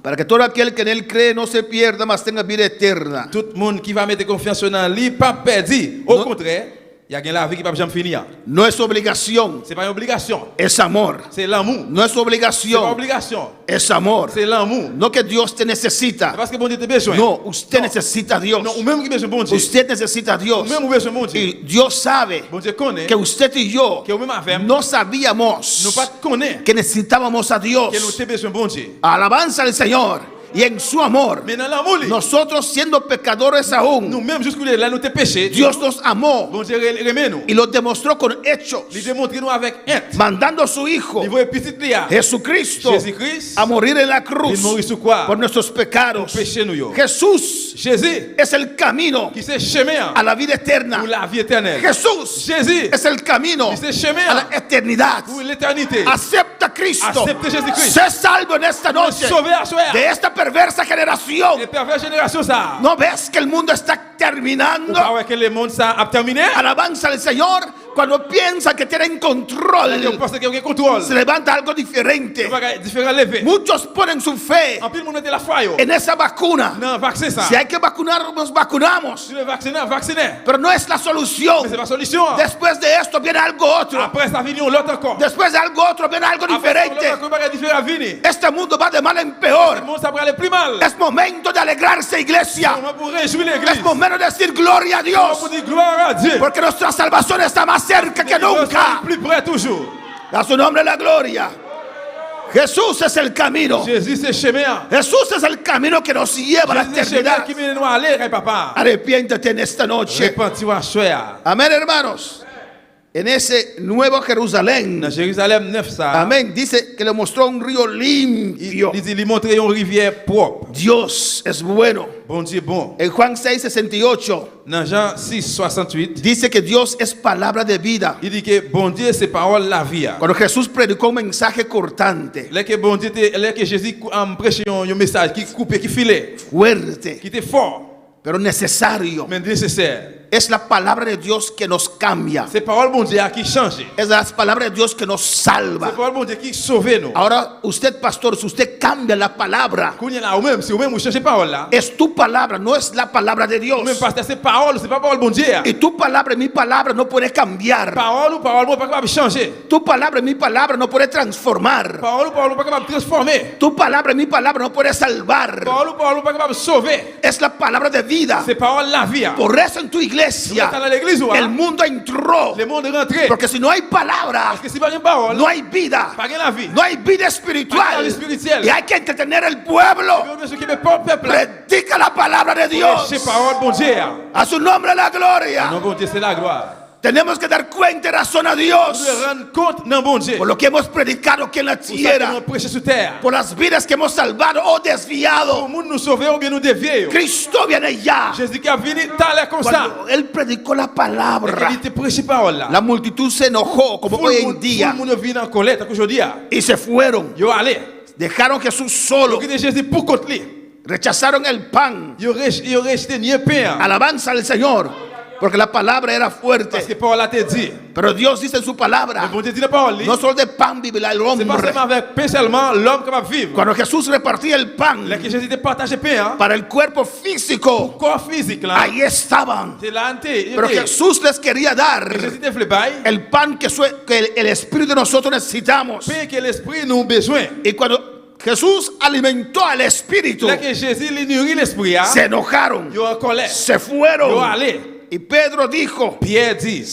para que todo aquel que en él cree no se pierda, mas tenga vida eterna. Tout le monde qui va mettre confiance dans lui, pas perdu. Au Non. contraire, il y a la vie qui va jamais finir. No es obligación, C'est pas une obligation, es amor. c'est l'amour. No es C'est pas obligación, obligation, es amor. c'est l'amour. No que Dios te necesita. Parce que bon Dieu te besoin. No, usted necesita a Dios. Non, ou même qui besoin bon Dieu. Usted necesita a Ou Dios. même ou besoin bon Dieu. Y Dios sabe Bon Dieu connaît que usted y yo que ou même avec no sabíamos nous pas connaît que necesitábamos a Dios. que nous te besoin bon Dieu. Alabanza al Señor. Y en su amor, Mais dans l'amour, lui, nosotros siendo pecadores aún, nous-mêmes jusqu'où là nous te péché. Dios nos amó Bon Dieu remet nous. y lo demostró con hechos, Il démontre nous avec un. mandando a su Hijo Il voit petit là. Jesucristo Jésus-Christ a morir en la il cruz mourit sur quoi? por nuestros pecados. Péché nous yo. Jesús Jésus es el camino qui c'est chemin a la vida eterna. pour la vie éternelle. Jesús Jésus es el camino qui c'est chemin a la eternidad. pour l'éternité. Acepta a Cristo. Acepte Jesucrist. Sé salvo en esta noche Sauvé à soi. de esta perversa generación. Et perverse génération ça. ¿No ves que el mundo está terminando? Pas ouais que le monde ça a terminé. Alabanza al Señor cuando piensa que tienen On control. pense qu'il y a un contrôle. Se levanta algo diferente. Différent levé. Muchos ponen su fe En plus, le monde mette la foi yo. en esa vacuna. Non, vaccin ça. Si hay que vacunar, nos vacunamos. Si le vacciner, vacciner. Pero no es la solución. Mais c'est pas solution. Después de esto viene algo otro. Après ça vient l'autre encore. Después de algo otro viene algo Après ça, diferente. l'autre encore différent vini. Este mundo va de mal en Le peor. monde ça va aller plus mal. Es momento de alegrarse, iglesia. On va pour réjouir Es l'église. momento de decir gloria a On va Dios. pour dire gloire à Dieu. Porque nuestra salvación está más cerca que Nous sommes nunca. plus près toujours. A su nombre la gloria. Jesús es el camino. Jésus c'est chemin. Jesús es el camino que nos lleva a la Jésus c'est chemin eternidad. qui mène nous à aller, papa. Arrepiéntete en esta noche. Repentis-toi à choix. Amén, hermanos. En ese nuevo Jerusalén. Dans Jérusalem 9 ça. Amén. Dice que le mostró un río limpio. Il dit il montre une rivière propre. Dios es bueno. Bon Dieu bon. En Juan 6:68 Dans Jean 6 68, dice que Dios es palabra de vida. il dit que bon Dieu c'est parole la vie. Cuando Jesús predicó un mensaje cortante, Là que bon Dieu là que Jésus a prêché un message qui coupe qui filait, fuerte, qui était fort pero necesario. mais nécessaire. Es la palabra de Dios que nos cambia. C'est parole bon Dieu qui change. Es la palabra de Dios que nos C'est salva. parole bon Dieu qui sauve nous. Ahora, usted, pastor, si usted cambia la palabra, Kounya là ou même si ou même vous changez parole là. es tu palabra, no es la palabra de Dios. Ou même pasteur c'est parole, c'est pas parole bon Dieu. Y tu palabra y mi palabra no puede cambiar. Parole ou parole bon pas capable changer. Tu palabra y mi palabra no puede transformar. Parole ou parole pas capable transformer. Tu palabra y mi palabra no puede salvar. Parole ou parole pas capable sauver. Es la palabra de vida. C'est parole la vie. Por eso en tu Dans iglesia l'église ou el mundo entró. le monde rentré. Porque si no hay palabra, Parce que si pas une parole, no hay vida. pas la vie. No hay vida Pas la espiritual. vie spirituelle. Y hay que entretener el pueblo. Ce qui me porte peuple. Predica la palabra de Dios. C'est parole bon Dieu. A su nombre la gloria. Non bon Dieu c'est la gloire. Tenemos que dar cuenta y razón a Nous Dios devons rendre compte dans bon Dieu. por lo que hemos predicado aquí en la Pour ça que tierra, nous prêchons sur terre. por las vidas que hemos salvado o Pour desviado. le monde nous sauver ou bien nous dévier. Cristo viene ya. Jésus qui a venu tal comme ça. Cuando él predicó la palabra, Il était prêché parole là. la multitud se enojó como Tout hoy le en monde día vient en colère qu'aujourd'hui. y se fueron. Yo allez. Dejaron a Jesús solo. Yo Jésus pour contre lui. Rechazaron el pan. Yo rejeté ni un pain. Alabanza al Señor, porque la palabra era Parce que fuerte. parole là te dit. Pero Dios dice en su Le palabra, bon Dieu dit la parole. no solo de pan vivirá el C'est pas hombre. seulement avec pain seulement l'homme capable de vivre. Cuando Jesús repartía el pan Là que Jésus te partage pain. para el cuerpo físico, Corps physique là. ahí estaban. C'est là ante. Pero Jesús les quería dar Jésus te fait bail. el pan que el Espíritu de nosotros necesitamos. Pain que l'esprit nous besoin. Y cuando Jesús alimentó al Espíritu, Là que Jésus lui nourrit l'esprit. se enojaron, Yo en colère. se Yo fueron. allez. Y Pedro dijo, Pierre dit.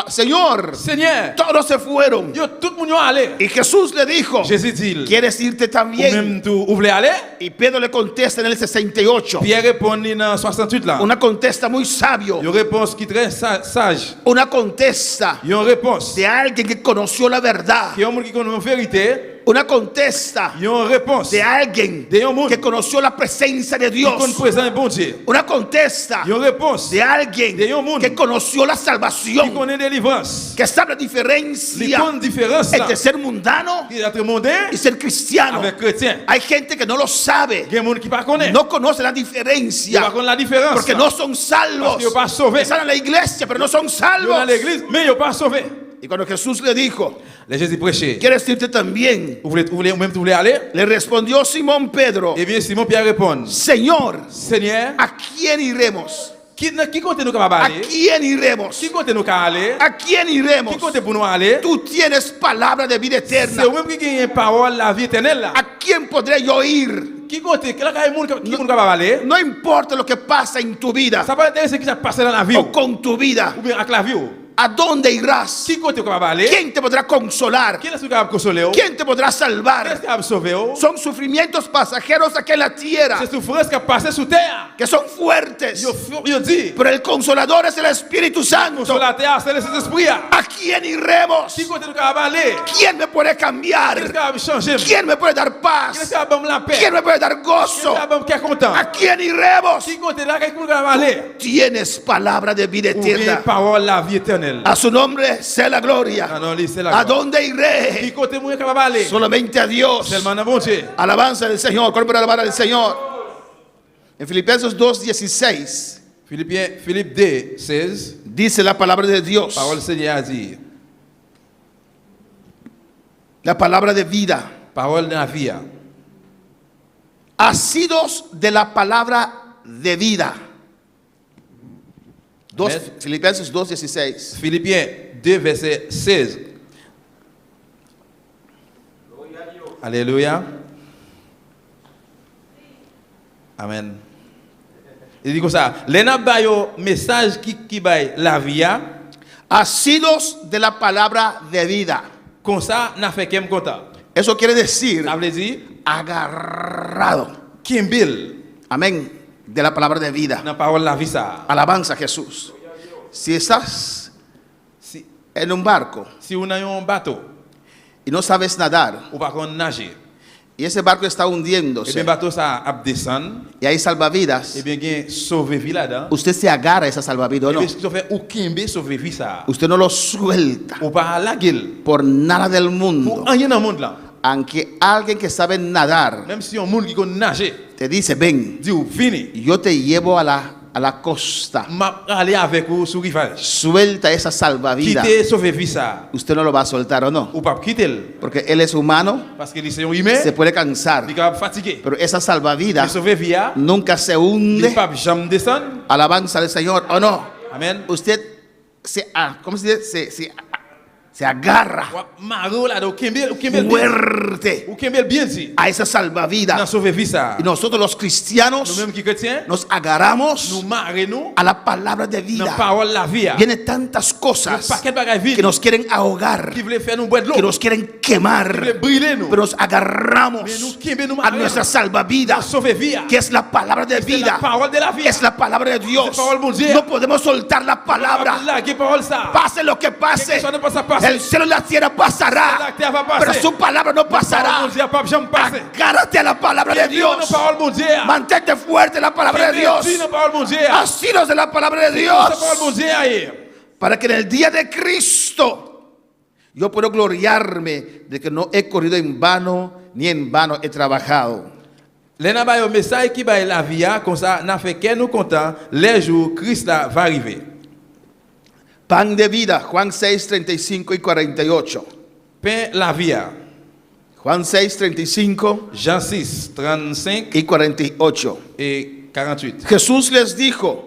Señor, Seigneur. todos se fueron. Yo tout le monde yo allez. Y Jesús le dijo, Jésus dit. ¿quieres irte Ou también? même tu ou voulez aller? Y Pedro le contesta en el 68. Pierre répond dans 68 là. Una contesta muy sabio. Une réponse qui est très sage. Una contesta Une réponse. de alguien que conoció la verdad. Qui est un monde qui connaît la vérité. Una contesta Une réponse. de alguien De un monde que conoció la presencia de qui connaît Dios. présent et bon Dieu. Una contesta Une réponse. de alguien De un monde que conoció la qui salvación. connaît délivrance. Que sabe la Les diferencia bonnes différences là. entre ser mundano Qui est entre mondain y ser cristiano. avec chrétien. Hay gente que no lo sabe. Il y a des gens qui ne connaissent No conoce la pas. Ils diferencia. ne connaissent la différence. Porque no son salvos. Parce qu'ils ne sont pas sauvés. Están en la iglesia, pero no son Ils sont dans salvos. l'église, mais ils ne sont pas sauvés. Y cuando Jesús le dijo, Les Jésus prêchait. ¿quieres irte también? Vous voulez même tu voulez aller? Le respondió Simón Pedro, Eh bien, Simon Pierre répond. Señor, Seigneur, ¿a quién iremos? qui compte nous capable ¿A aller? quién iremos? Qui compte nous capable aller? ¿A quién iremos? Qui compte pour nous aller? Tú tienes palabra de vida C'est eterna. au même qui gagne parole la vie éternelle là. ¿A quién podré yo ir? Qui compte qui la gagne monde qui capable aller? No importa lo que pasa en tu vida Ça pas intéresser qui ça passe dans la vie o ou con tu vida. bien avec la vie ou. ¿A dónde irás? Qui compte capable aller? ¿Quién te podrá consolar? Qui est-ce qui capable consoler ou? ¿Quién te podrá Qui est-ce salvar? qui capable sauver ou? Son sufrimientos pasajeros aquí en la tierra C'est souffrance qui a passé sur terre. que son fuertes. Yo dit, Pero el consolador es el Espíritu sur Santo. la terre, c'est le Saint-Esprit. ¿A quién iremos? Qui compte nous capable aller? ¿Quién me puede Qui est cambiar? capable changer? Qui ¿Quién me puede dar est paz? capable la paix? ¿Quién me puede dar Qui est gozo? capable me content? ¿A quién iremos? Qui compte là qui nous capable aller? Tienes palabra de vida Ou bien eterna. parole la vie éternelle. A su nombre sea la gloria. Non, non, lui, c'est la ¿A gloire. dónde Qui iré? compte nous capable aller? Solamente a Dios. Seulement dans bon Dieu. Alabanza del Señor. ¿Cuál para alabar al Señor? En Filipenses 2:16 Philippe 2, 16, dice la palabra de Dios. parole Seigneur a dit, La palabra de vida. parole de la vie. Asidos de la palabra de vida. Amen. Filipenses 2:16. Philippiens 2, verset 16. Alléluia. Amen. Il dit comme ça, les n'a pas yo message qui baille la vie, Asidos de la palabra de vida. comme ça, n'a fait qu'un content. Eso quiere decir Ça veut dire, agarrado. Kimbil, Amén. De la palabra de vida. dans la parole la vie ça. Alabanza a Jesús. Si estás Si, en un barco si on a un bateau, y no sabes nadar ou pas qu'on nage, y ese barco está et bien hundiéndose bateau ça a descend, y hay salvavidas, et bien gain sauver vie là-dedans. usted se agarra a esa salvavidas Et o bien no. si tu fais ou kimbe sauver vie ça. Usted no lo suelta Ou pas la gueule. por nada del mundo. Pour rien dans le monde là. Aunque alguien que sabe nadar Même si un monde qui connaît nager, te dice, ven, dit ou fini. yo te llevo a a la costa. m'a aller avec vous sur rivage. Suelta esa salvavidas. Quitter sauver vie ça. Usted no lo va a soltar o no. Ou pas quitter Porque él es humano, parce que c'est un humain, se puede cansar. il est capable fatigué. Pero esa Il salvavidas sauver vie, nunca se il hunde. pas jamais descendre. Alabanza al Señor o no. Amen. Usted ¿cómo se dice? Se agarra Maro là do kembel fuerte ou kembel bien si. a esa Dans salvavidas. sauver vie ça. Y nosotros los cristianos Nous-mêmes qui chrétiens, nos agarramos nous marrons a la palabra de dans vida. parole la vie. Vienen tantas cosas Paquet bagaille que vide nos quieren ahogar, qui voulait faire nous boire de que l'eau. nos quieren Qui voulait quemar, brûler nous. pero nos agarramos Mais nous kembel nous a nuestra dans salvavidas, sauver vie. que es la palabra de C'est la vida, parole de la vie. es la palabra de Dios. Es la parole de Dios. No podemos soltar la palabra. La qui parole ça. Pase lo que Quelque pase, chose ne peut pas passer. el cielo y la tierra pasará, La terre va pero passer. su palabra no Parole pasará. mon Dieu pas jamais passer. Agárrate a la palabra de Dios. Nos parole mon Dieu. Mantente fuerte la palabra de Dios. Dis nos parole mon Dieu. Asilos de la palabra de Nos parole Dios. mon Dieu ailleurs. Para que en el día de Cristo yo puedo gloriarme de que no he corrido en vano ni en vano he trabajado. Les n'a pas un message qui va la vie comme ça n'a fait qu'elle nous content les jours Christ là va arriver. Pan de vida, Juan 6, 35 y 48. Pain la vie. Juan 6, 35 Jean 6, 35 y 48. et 48. Jesús les dijo,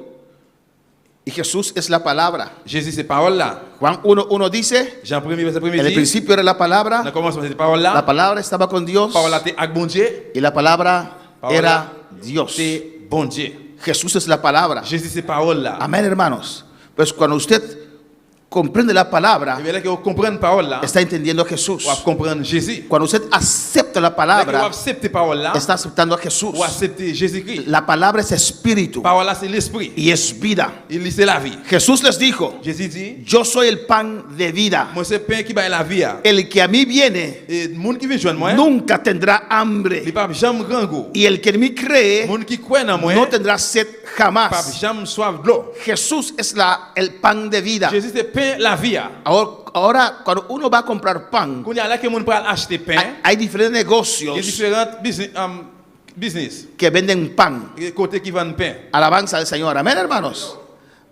y Jesús es la palabra. Jésus ces paroles là. Juan 1:1 dice, Jean 1er verset 1er en el dit. principio era la Dans palabra, le commencement ces paroles la là. palabra estaba con Dios Parole là t'es avec bon Dieu. y la palabra Palabra era Dios. C'est bon Dieu. Jesús es la palabra. Jésus ces paroles là. Amén, hermanos. Pues cuando usted comprende la palabra, Et bien là que vous comprenez parole là. está entendiendo a Jesús. Vous comprendre Jésus. Cuando usted acepta la Vous palabra, acceptez parole là. está aceptando a Jesús. Vous acceptez Jésus-Christ. La palabra es espíritu Parole là c'est l'esprit. y es vida. Il c'est la vie. Jesús les dijo, Jésus dit, yo soy el pan de vida. moi c'est pain qui va la vie. El que a mí viene Et monde qui vient joindre moi, nunca tendrá il hambre. pas jamais grand goût. Y el que en mí cree Monde qui croit en moi, no tendrá sed pas jamás. jamais soif de l'eau. Jesús es el pan de vida. Jésus c'est pain la vie. Ahora, cuando uno va a comprar pan, Quand il y a là que monde peut acheter pain, hay diferentes il y a negocios différents business que venden pan. côté qui vendent pain. Alabanza al Señor. Amén, hermanos.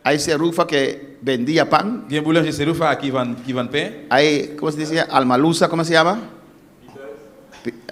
Hay Cerufa que vendía pan. Il y a un boulanger Serufa qui vend pain. Hay, ¿cómo se decía? Almalusa, ¿cómo se llama?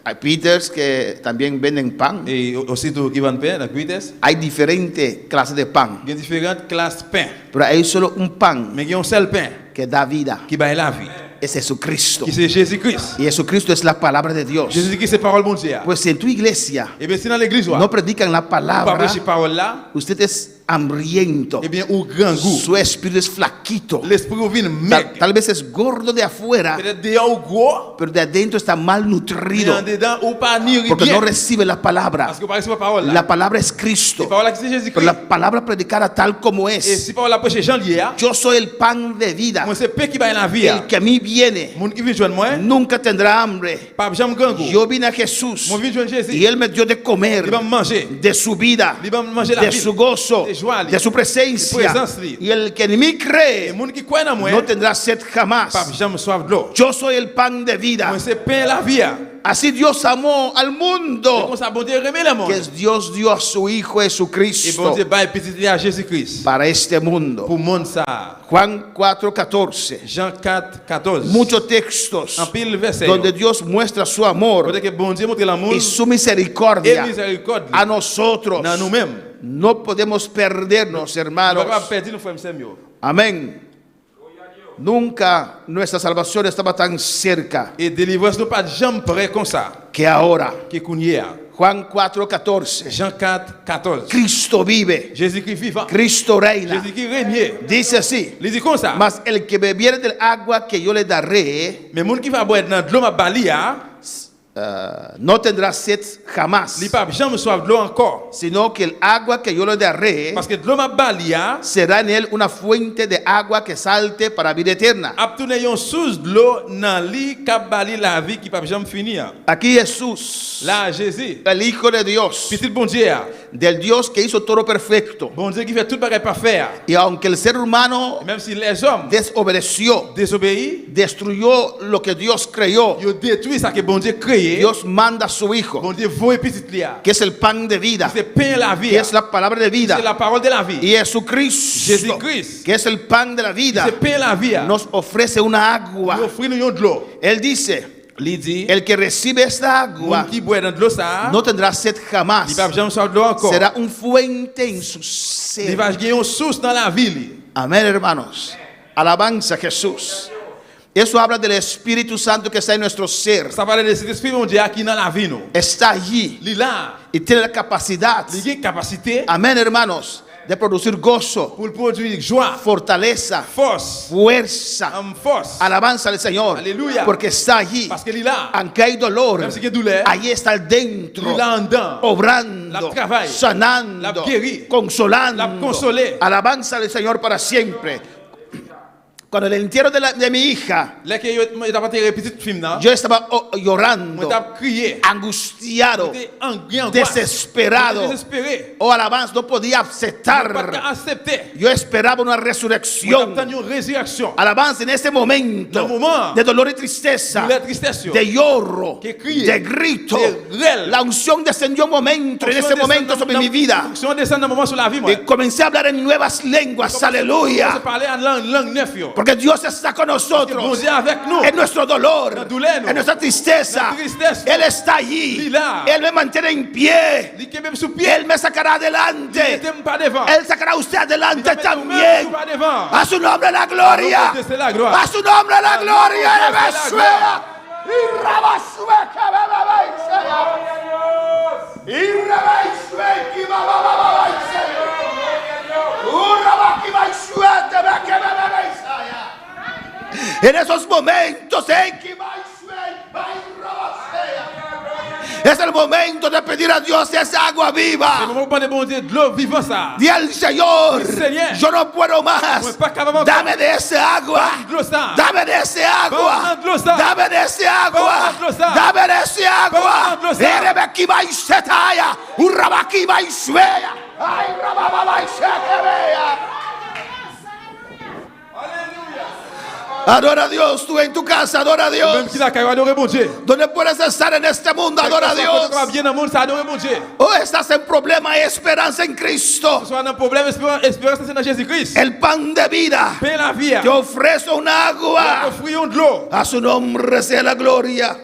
Hay Peters que también venden pan. Et aussi qui vendent pain, dans Cuites. Hay diferentes clases de pan. Il y a différentes classes de pain. Pero hay solo un pan Mais il y a un seul pain que da vida. qui va la vie. Es Jesucristo. Qui c'est Jésus-Christ. Y Jesucristo es la palabra de Dios. Jésus-Christ c'est parole bon Dieu. Pues si en tu iglesia Et bien si dans l'église no predican la pas palabra, prêcher parole là, usted es hambriento. eh bien au grand goût. Su espíritu es flaquito. L'esprit vient maigre. Tal vez es gordo de afuera, Peut-être dehors ou gros, pero de adentro está mal mais nutrido. en dedans ou pas ni Porque bien. no recibe la palabra. Parce que par exemple parole là. La palabra es La Cristo. parole là c'est Pero Jésus-Christ. la palabra predicada tal como Et es. si parole là prêcher Jean lié, Yo soy el pan de vida. moi c'est pain qui va la vie. El que a mí viene Monde qui vient joindre moi, nunca tendrá hambre. pas jamais grand goût. Yo vine a Jesús Moi vient joindre Jésus. y Él me dio de comer Il va me manger. de su vida, Il va me manger la de vie. su gozo, De joie, de su presencia. de présence. Y el que en mí Et cree monde qui croit en moi, no tendrá sed jamás. pas jamais soif de l'eau. Yo soy el pan de vida. Moi c'est pain la vie. Así Dios amó al Et mundo, comme ça bon Dieu remet le monde. que es Dios dio a su Hijo Et bon Jesucristo Dieu bail petit à Jésus-Christ. para este mundo. Pour monde ça. Juan 4:14. Jean 4, 14. Muchos textos En pile verset. donde Dios muestra su amor Côté que bon Dieu montre l'amour y su et misericordia miséricorde a nosotros. dans nous-mêmes. No podemos perdernos, Nous hermanos. ne pas perdre nos frères et sœurs. Amén. Nunca nuestra salvación estaba tan cerca Et délivrance nous pas jamais près comme ça. que ahora. Qui connaît. Juan 4:14. Jean 4, 14. Cristo vive, Jésus-Christ vivant. Cristo reina. Jésus-Christ règne. Dice así: Il dit comme ça. mas el que bebiere del agua que yo le daré, Mais moun qui va boire dans de l'eau ma balia, no tendrá sed jamás, il pas jamais soif de l'eau encore. sino que el agua que yo le daré Parce que de l'eau ma balia, será en él una fuente de agua que salte para vida eterna. a tourner yon source de l'eau dans li cap bali la vie qui pas jamais finir. Aquí Jesús, Là Jésus, el Hijo de Dios, petit bon Dieu, del Dios que hizo todo perfecto. Bon Dieu qui fait tout bagaille parfait. Y aunque el ser humano Même si les hommes desobedeció, désobéissent, destruyó lo que Dios creó, ils détruisent ça que bon Dieu créé. Dios manda a su Hijo, Bon Dieu voit petit là. que es el pan de vida, C'est pain la vie. que es la palabra de C'est vida, la parole de la vie. y Jesucristo, Jesucristo, que es el pan de la vida, c'est pain la vie. nos ofrece una agua. Nous offrons de l'eau. Él dice, Il dit, el que recibe esta agua qui boit dans de l'eau ça, no tendrá sed jamás, il va jamais sortir de l'eau encore. será un fuente en su Il ser. va gagner une source dans la ville. Amén, hermanos. Alabanza a Jesús. Eso habla del Espíritu Santo que está en nuestro ser. Ça parle de cet esprit mon Dieu qui dans la vie nous. Está allí Il là, y tiene la capacidad, il a une capacité amén, hermanos, de producir gozo, pour produire joie, fortaleza, force, fuerza. force. Alabanza al Señor. Aleluya. Porque está allí. Parce qu'il est là. Aunque hay dolor, Même si il y a douleur, allí está el dentro, il est là en dedans. obrando, La travail, sanando, la guéri, consolando. la consolé. Alabanza al Señor para siempre. Cuando el entierro de mi hija, Là que yo t'ai tiré petite film là, yo estaba moi llorando, t'ai crié, angustiado, j'étais angoissé, desesperado. désespéré. Oh, alabanza, no podía Pas aceptar. accepter. Yo esperaba una Moi resurrección. t'ai une résurrection. Alabanza en ese momento Dans le moment de dolor y tristeza, de la tristesse, de lloro, que crie, de grito. de grêle. La unción descendió un momento, en ese momento sobre mi vida. Si on descend un moment sur la vie, moi. Y comencé a hablar en nuevas lenguas, Je aleluya. parler en langue neuf, yo. Porque Dios está con Bon nosotros. Dieu avec nous. En nuestro dolor, La douleur, no. en nuestra tristeza, La tristeza. Él está allí. Il là. Él me mantiene en pie. Il qui même sous pied. Él me sacará Il adelante. n'était pas devant. Él sacará a usted adelante Il también. pas devant. A su nombre la gloria. C'est la gloire. A su nombre la gloria. Dios Aleluya. es la gloria. Y rabasue que bebe, y rabasue que en esos momentos es el momento de pedir a Dios esa agua viva. Le moment où bon Dieu de l'eau vivant ça. Di al Señor, Señor, yo no puedo más. no es capaz. Dame de ese agua. Vamos, Dame de ese agua. Vamos, Dame de ese agua. Vamos, Dame de ese agua. Vamos, Erebekiba y setaya. Urrabakiba y sueya. Ay, rababa y sekebea. Adora a Dios, tú en tu casa, adora a Même Dios. qui la caille adorer bon Dieu. Donde puedes estar en este mundo, adora a Dios. Bien dans le monde, ça adorer bon Dieu. O estás en problema y esperanza en Cristo. Soit un problème, espérance c'est dans Jésus-Christ. El pan de vida. Paix la vie. Te ofrezco una agua. Offrions de l'eau. A su nombre sea la gloria.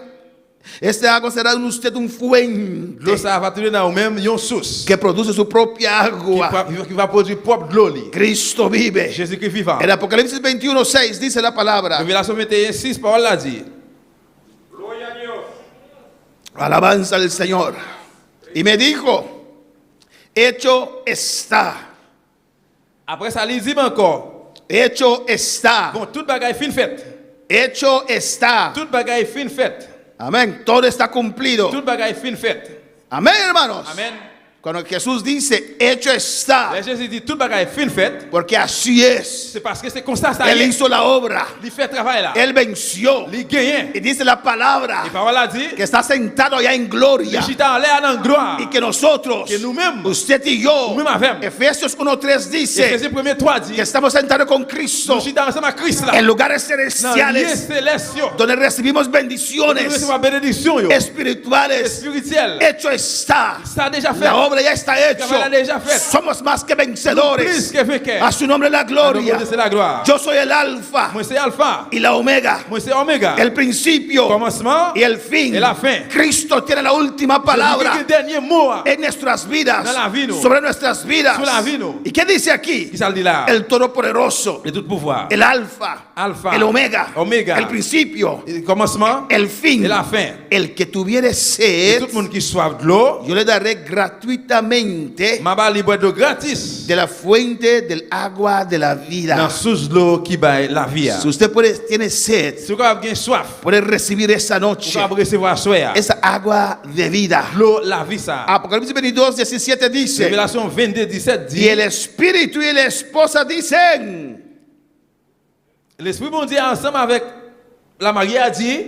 Este agua será en usted un fuente L'eau ça va trouver dans même une source que produce su propia agua. qui va produire propre de l'eau. Cristo vive. Jésus-Christ vivant. En Apocalipsis 21:6 dice la palabra. Révélation 21:6 parole l'a dit. Alabanza al Señor. Y me dijo, hecho está. Après ça, il dit encore. Hecho está. Bon, toute bagaille fin faite. Hecho está. Toute bagaille fin faite. Amén. Todo está cumplido. Toute bagaille fin faite. Amén, hermanos. Amen. Cuando Jesús dice, hecho está. Là, Jésus dit toute bagaille fin faite. Porque así es. C'est parce que c'est constat ça. Él hizo la obra. Il fait travail là. Él venció. Il gagne. Y dice la palabra Et parole a dit. que está sentado allá en gloria. Il chita en l'air en gloire. Y que nosotros, Que nous-mêmes, usted y yo, nous-mêmes avec. Efesios 1:3 dice Ephésiens 1:3 dit. que estamos sentados con Cristo Nous chita ensemble à Christ là. en lugares Dans les lieux celestiales célestes. donde recibimos Nous bendiciones recevons bénédiction yo. espirituales. Spirituel. Hecho está. Ça a déjà fait. La obra ya está hecha. La déjà fait. Somos más que Plus vencedores. que vainqueur. A su nombre la gloria. C'est la gloire. Yo soy el alfa Moi c'est alpha. y la omega, Moi c'est oméga. el principio Commencement y el fin. et la fin. Cristo tiene la última palabra Le dernier mot. en nuestras vidas, Dans la vie, no. sobre nuestras vidas. Sur la vie, no. ¿Y qué dice aquí? Qui ça le dit là? El Todopoderoso, Le tout pouvoir. el alfa, Alfa. el omega, Omega. el principio, Le commencement el fin. et la fin. El que tuviere Et sed, tout le monde qui soif de l'eau, yo le daré gratuitamente m'a ba libre de gratis. de la fuente del agua de la Dans vida. source de l'eau qui baille la vie. Si usted tiene sed, Si vous avez soif, puede recibir esa vous noche pouvez recevoir soya. esa agua de vida. L'eau, la vie ça. Apocalipsis 22:17 dice, Révélation 22:17 y dit. el espíritu y la esposa dicen, L'Esprit bon Dieu ensemble avec la mariée a dit.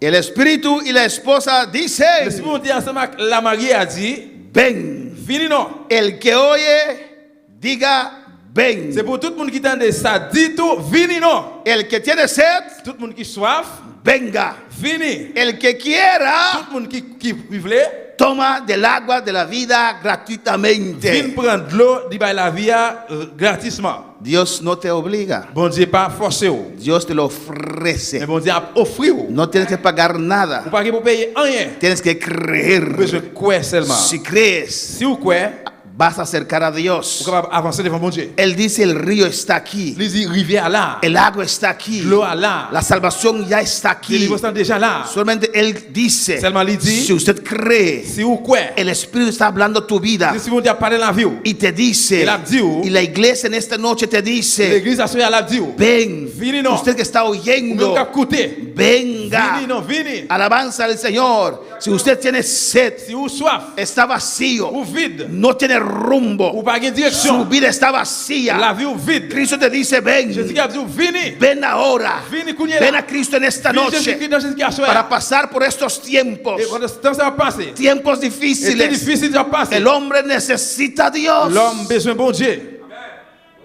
el espíritu y la esposa L'Esprit dicen, bon Dieu ensemble avec la mariée a dit. ven. Vini non. El que oye, diga ven. C'est pour tout le monde qui tende ça, dit tout, vini non. El que tiene sed, Tout le monde qui soif, venga. vini. El que quiera, Tout le monde qui veut, toma del agua de la vida vini gratuitamente. prendre de l'eau, di bay la via gratuitement. Dios no te obliga, Bon Dieu pas forcé ou. Dios te lo Mais ofrece. bon Dieu a offert ou. No tienes que pagar nada, Ou pas que pour payer rien. tienes que Vous creer. besoin croire seulement. Si crees, Si vous croyez, vas a acercar a vous Dios. capable avancer devant bon Dieu. Él dice el río está aquí, Les rivières là, el agua está aquí, l'eau là, la salvación ya está aquí. les están déjà là. Solamente Él dice, Seulement il dit, si usted cree, si vous croyez, el Espíritu está hablando tu vida si vous Dieu parler la vie, y te dice, Él ha dicho, y la iglesia en esta noche te dice, l'église a soyé à la dit, ven, Vini no. usted que está ou même oyendo, cap côté. venga, Vini non, vini. alabanza al Señor. Si usted tiene sed, Si vous soif, está vacío, ou vide, no tiene rumbo, ou pas de su direction, vida está la vacía, vie ou vide. Cristo te dice, Jésus qui a ven, dit, vini. ven ahora, Vini kounyé ven là. a Cristo en esta Vini Jésus noche qui dans Jésus qui a soyé. para pasar por estos tiempos, Et quand ce temps ça va passer, tiempos c'est difíciles. difficile de passer. El hombre necesita a Dios. L'homme besoin bon Dieu.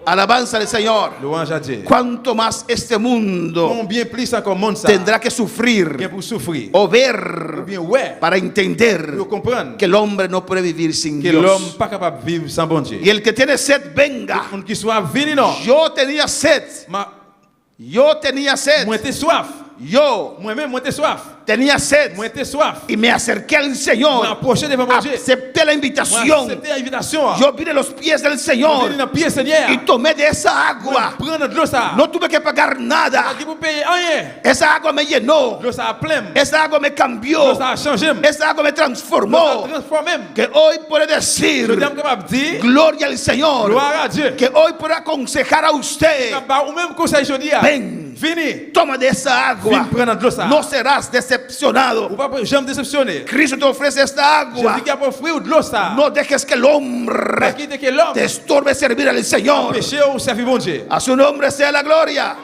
Alabanza al Señor. Louange à Dieu. Cuanto más este mundo Combien plus encore monde ça tendrá que sufrir bien pour souffrir. o Ou ver bien ouais, para entender pour comprendre que el hombre no puede vivir sin que l'homme Dios. pas capable de vivre sans bon Dieu. Y el que tiene sed, venga. Monde qui soit vini non. Yo tenía sed. Yo tenía sed. Moi t'es soif. Yo Moi-même moi t'es soif. tenía sed. Moi t'es soif. Y me acerqué al Moi Señor. approché devant mon Dieu. Acepté la Moi invitación. accepté l'invitation. Yo vi de los pies del Moi Señor dans le pied Seigneur. y tomé de esa agua. Prendre de l'eau ça. No tuve que pagar Pas nada. que pour payer rien. Esa agua me llenó. L'eau ça a plein. Esa agua me L'eau cambió. ça a changé. Esa agua me L'eau ça a transformó. transformé. Que hoy puede decir, Le dame capable de dire gloria al Señor. gloire à Dieu. Que hoy puede aconsejar a usted, Ou même conseil je dis. ven, Vini. toma de esa Vini agua. prendre de l'eau ça. No serás decepcionado. Ou pas jamais déceptionné. Cristo te ofrece esta agua. Jésus qui a offert de l'eau ça. No dejes que el Pas hombre quitter que l'homme te estorbe servir al Señor. péché ou servir bon Dieu. A su nombre sea la gloria.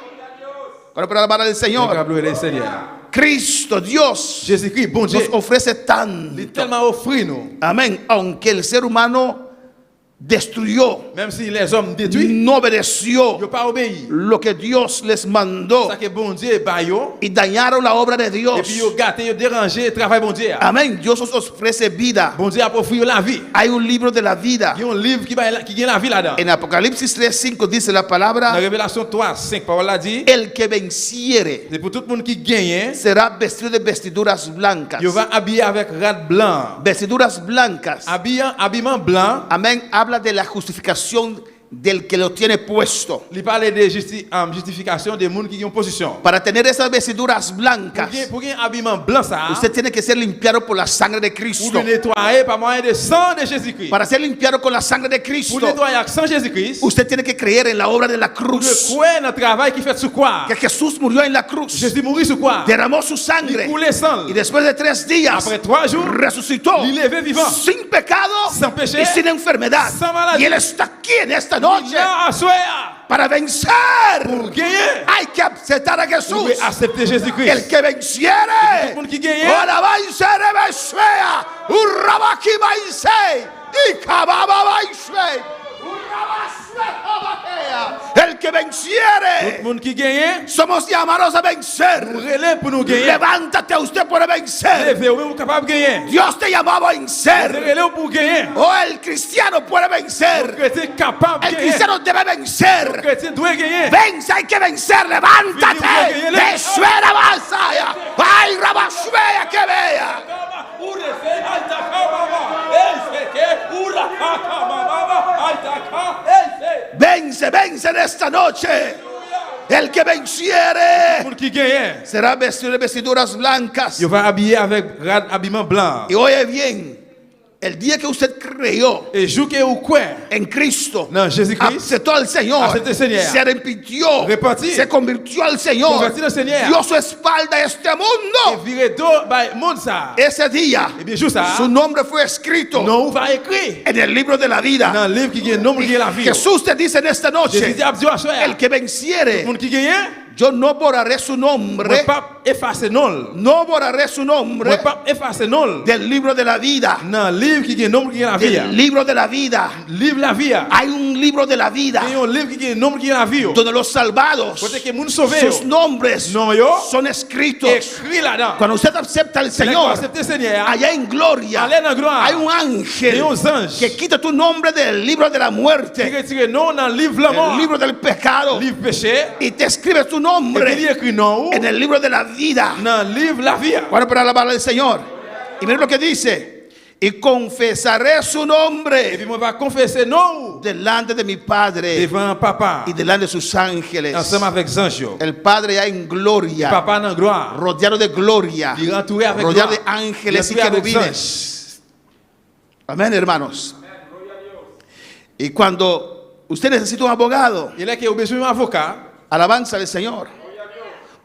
Ahora para alabar al Señor. Gloire au Seigneur. Cristo, Dios, Jésus-Christ, bon Dieu, nos ofrece il est tanto. tellement offert nous. Amén. Aunque el ser humano destruyó, Même si les hommes détruits, no obedeció ils n'ont pas obéi. lo que Dios les mandó Ça que bon Dieu bah yo, y dañaron la obra de Dios. et puis ils ont gâté, ils ont dérangé le travail bon Dieu. Amén. Dios nos ofrece vida. Bon Dieu a offert la vie. Hay un libro de la vida. Il y a un livre qui gagne la vie là-dedans. En Apocalipsis 3:5 dice la Dans palabra, Révélation 3, 5, parole là dit, el que venciere c'est pour tout le monde qui gagne, será vestido de vestiduras blancas. il va habiller avec rade blanc. Vestiduras blancas. Habillement blanc, Amén. Habla de la justificación del que lo tiene puesto. il parle de justification des gens qui ont position. Para tener esas vestiduras blancas, Pour qu'il y ait un habillement blanc ça, usted tiene que ser limpiado por la sangre de pour Cristo. le nettoyer par moyen de sang de Jésus-Christ. Para ser limpiado con la sangre de Pour Cristo, nettoyer avec sang Jésus-Christ, usted tiene que creer en la obra de la pour cruz. le croire dans le travail qui fait sur quoi. Que Jesús murió en la cruz, Jésus mourit sur quoi. derramó su Il sangre coulait sang. y después de 3 días Après 3 jours, resucitó il est levé vivant. sin pecado Sin péché, y sin enfermedad. sin maladie. Y Él está aquí en esta Il noche a assoya para vencer. pour gagner. Hay que aceptar a Vous Jesús. pouvez accepter El Jésus-Christ. que Tout le venciere, monde qui gagne, alabanza rebesea, urrabaki baisei, y kababa baisei, el que tout le venciere, monde qui gagne, somos llamados a vous vencer. relève pour nous gagner. Levántate, usted puede vencer. Levez-vous, vous êtes capable de gagner. Dios te llamaba a Vous vencer. relève pour gagner. Oh, el cristiano puede Le vencer. chrétien capable de El gagner. cristiano debe Le vencer. chrétien doit gagner. Vence, hay que vencer. Levántate. De suera basaya. Ay, rabashuea que vea. Vence, vence en esta noche. El que Tout le venciere monde qui gagne, será vestido de vestiduras blancas. il va habiller avec habillement blanc. Y oye bien, el día que usted creyó Et jour que vous croyez en Cristo, dans Jésus-Christ, aceptó al Señor, Acepté al Señor. se arrepintió, Repentir. se convirtió al Señor, Convertido al Señor. dio su espalda a este et mundo. viré dos by monde ça. Ese día, Et bien jour ça, su nombre fue escrito non, vous va écrire en el libro de la vida. dans le livre qui gagne nombre qui est la vie. Jesús te dice en esta Jésus noche, dit à Dieu à soi, el que tout le venciere, monde qui gagne, Yo no borraré su nombre. pas effacer non. No borraré su nombre Pas effacer non. del libro de la vida. Dans livre qui est nombre qui est la vie. Del libro de la vida. Livre la vie. Hay un libro de la vida Il y a un livre qui est nombre qui est la vie. donde los salvados, Côté que moun sauvé. sus nombres Non yo. son escritos. Écrit là-dedans. Cuando usted acepta al Señor, Señor, accepter Seigneur. allá en gloria, Allez dans gloire. hay un ángel Et un ange. que quita tu nombre del libro de la Qui muerte, retire non dans le livre la el mort. libro del pecado, Livre péché. y te escribe tu Et qui nombre écrit non en el libro de la vida. dans le livre la vie. Bueno, para alabar al Señor. Y miren lo que dice: y confesaré su Et nombre puis moi va confesser non delante de mi Padre devant papa. y delante de sus ángeles. Ensemble avec anges. El Padre ya en gloria, Papa dans gloire. rodeado de gloria, Il est entouré avec rodeado de gloire. ángeles y Il est entouré avec querubines. anges. Amén, hermanos. Y cuando usted necesita un abogado, Il est que vous besoin d'un avocat. alabanza al Señor.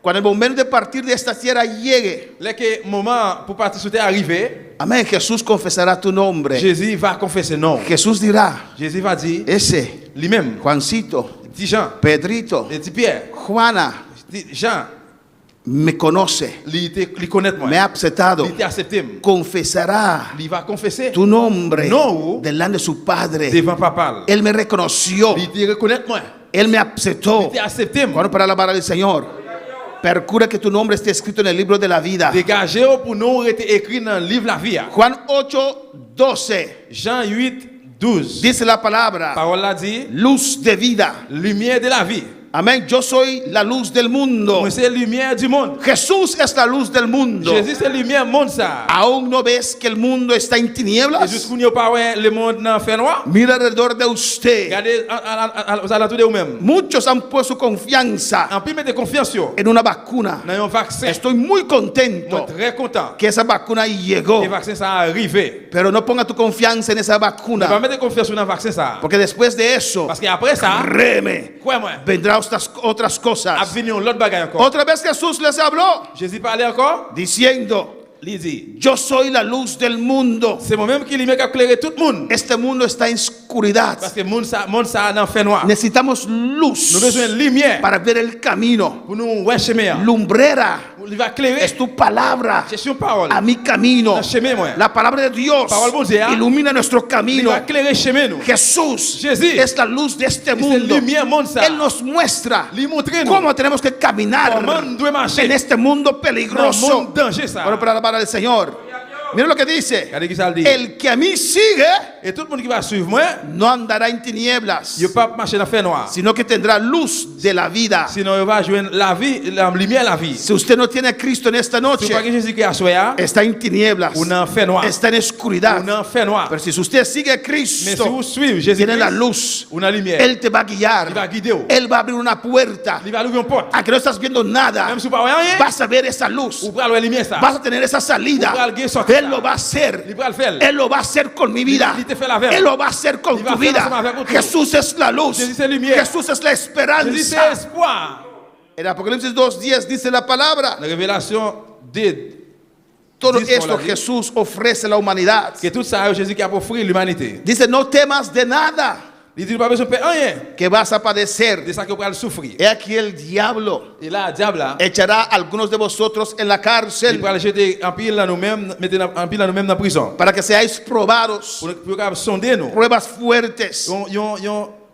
Cuando el momento de partir de esta tierra llegue, Là que moment pour partir sur terre arrivé, amén, Jesús confesará tu nombre. Jésus va confesser non. Jesús dirá: Jésus va dire ese, lui-même, Juancito, petit Jean, Pedrito, petit Pierre, Juana, petit Jean, me conoce, il connaît moi. me ha aceptado, Il t'a accepté. confesará Il va confesser tu nombre No. delante de su Padre. devant papa. Él me reconoció, Il te reconnaît moi. Él me aceptó. Il t'a accepté. Bueno, para alabar al Señor, procura que tu nombre esté escrito en el libro de la vida. Dégagez pour nous être écrit dans le livre la vie. Juan 8:12 Jean 8, 12. dice la palabra: Parole là dit luz de vida. lumière de la vie. Amén. Yo soy la luz del mundo. Moi c'est lumière du monde. Jesús es la luz del mundo. Jésus c'est lumière monde ça. ¿Aún no ves que el mundo está en Et tinieblas? jusqu'où n'y a pas ouais, le monde dans fait noir. Mira alrededor de usted. Regardez aux alentours de vous-même. Muchos han puesto confianza En plus mettez confiance sur en una vacuna. dans un vaccin. Estoy muy Moi contento très content. que esa vacuna llegó. Le vaccin ça arrivé. Pero no ponga tu confianza en esa Ne pas vacuna, mettre confiance sur un vaccin ça. porque después de eso, Parce qu'après ça, créeme, quoi moi? vendrá otras A cosas. venir l'autre bagaille encore. Otra vez Jesús les habló Jésus parlait encore. diciendo: Il dit, yo soy la luz del mundo. c'est moi-même qui lui met éclairer tout le monde. Este mundo está en oscuridad. Parce que le monde ça dans fait noir. Necesitamos Nous luz avons besoin de lumière para ver el camino. pour nous voir chemin. Lumbrera Il va éclairer. es tu palabra C'est son parole. a mi camino. Dans chemin moi. La palabra de Dios Parole bon Dieu, ilumina nuestro Il camino. va éclairer chemin nous. Jesús Jésus es la luz de este C'est mundo. lumière monde ça. Él nos muestra Lui montrer nous cómo tenemos que caminar comment nous devons marcher en este mundo dans le peligroso. monde danger ça. Bueno, para alabar al Señor. Mira lo que dice: Regardez qui ça dit. el que a mí sigue Et tout le monde qui va suivre moi, no andará en tinieblas, il ne pas marcher dans fait noir. sino que tendrá luz de la vida. Sinon il va joindre la vie, la lumière la vie. Si usted no tiene a Cristo en esta Si noche, pas que Jésus qui a soya, está en tinieblas, ou dans fait noir. está en oscuridad. Ou dans fait noir. Pero si usted sigue a Mais si Cristo, vous suivez Jésus tiene la luz, ou dans lumière, Él te va a il va guiar. guider vous. Él va a abrir una puerta. Il va ouvrir une porte. A que no estás viendo nada, Même si vous ne voyez rien, vas a ver esa luz. vous pouvez voir la lumière ça. Vas a tener esa salida. Él lo va a hacer. Il va le faire. Él lo va a hacer con mi vida. Il te fait la verre. Él lo va a hacer con Il va tu hacer vida. ensemble avec vous. Jesús es la luz. Jésus es lumière. Jesús es la Jésus c'est esperanza. espoir. En Apocalipsis 2:10 dice la palabra: La révélation de todo Dice esto por la- Jesús ofrece a la humanidad. que tout ça, Jésus qui a offert l'humanité. Dice: no temas de nada Il dit, pas besoin de faire rien. que vas a padecer. De ça que vous allez souffrir. He aquí el diablo Et là, le diable, là, echará a algunos de vosotros en la il cárcel va jeter en pile à nous-mêmes, mettre en pile à nous-mêmes dans la prison. para que seáis probados. Pour sonder nous. Pruebas fuertes.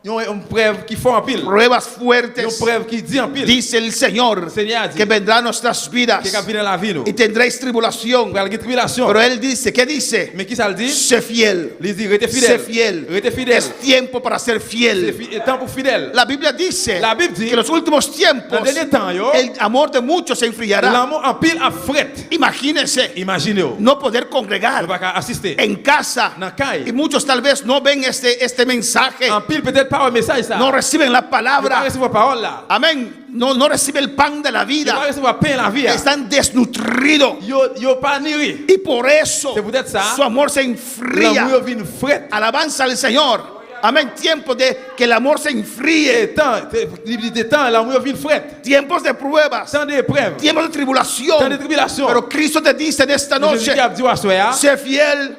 Ils ont une preuve qui font en pile. Pruebas Ils ont fuertes. une preuve qui dit en pile. Dice el Señor Seigneur dit que vendrá a nuestras vidas que viene la vie nous. y tendréis tribulación. Pour la tribulation. Pero Él dice, ¿qué dice? Mais qui ça le dit? Sé fiel. Il dit, restez Sé fidèle. fiel. Restez fidèle. Es tiempo para ser fiel. C'est temps pour fidèle. La Biblia dice La Bible dit que en los últimos Dans tiempos le dernier temps, yo, el amor de muchos se enfriará. l'amour en pile à fret. Imagínense Imaginez-vous. no poder Ne congregar pas assister. en casa Dans la caille. y muchos tal vez no ven este mensaje, En pile peut-être pas un message ça. no reciben la Vous pas palabra. recevoir parole là. Amén. No reciben el pan de la Vous pas vida. recevoir pain la vie. Están desnutridos Yo pas nourri. y por eso C'est peut-être ça. su amor se enfría. L'amour vient fret. Alabanza al Señor. Amén. Tiempo de que el amor se enfríe. Et temps, de temps, l'amour vient fret. Tiempos de pruebas. Temps d'épreuve. Tiempos de tribulación. Temps de tribulation. Pero Cristo te dice en esta Jésus noche: qui a dit à soi, sé fiel.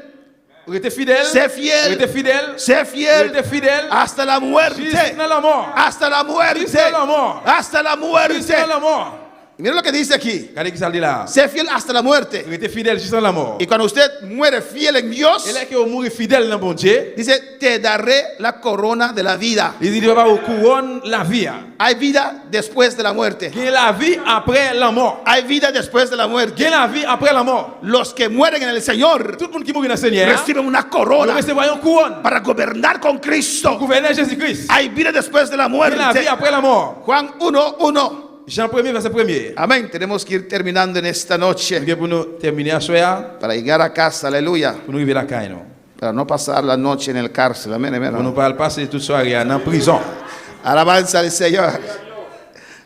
Restez fidèle. Sé fiel. Restez fidèle. Sé fiel Restez fidèle. hasta la muerte. Jusqu'à la mort. Hasta la muerte. Jusqu'à la mort. Hasta la muerte. Jusqu'à la mort. Mira lo que dice aquí. Regardez qui ça dit là. Sé fiel hasta la muerte. Restez fidèle jusqu'à la mort. Y cuando usted muere fiel en Dios, Et là que vous mourrez fidèle dans bon Dieu, dice, te daré la corona de la vida. il dit, il va vous couronne la vie. Hay vida después de la muerte. Il y a la vie après la mort. Hay vida después de la Il y muerte. a la vie après la mort. Los que mueren en el Señor Tout le monde qui mourut dans le Seigneur, reciben una vous corona recevez une couronne. para gobernar con Cristo. Gouverner Jésus-Christ. Hay vida después de la Il y a la vie muerte. après la mort. Juan 1:1. Jean 1er, verset 1er. Amén. Tenemos que ir terminando en esta noche Bien pour nous terminer à soir, para llegar a casa. Aleluya. pour nous arriver à la caille. Non? Para no pasar la noche en el cárcel. Amén, amén. Pour nous pas passer toute soirée en prison. Alabanza al Señor.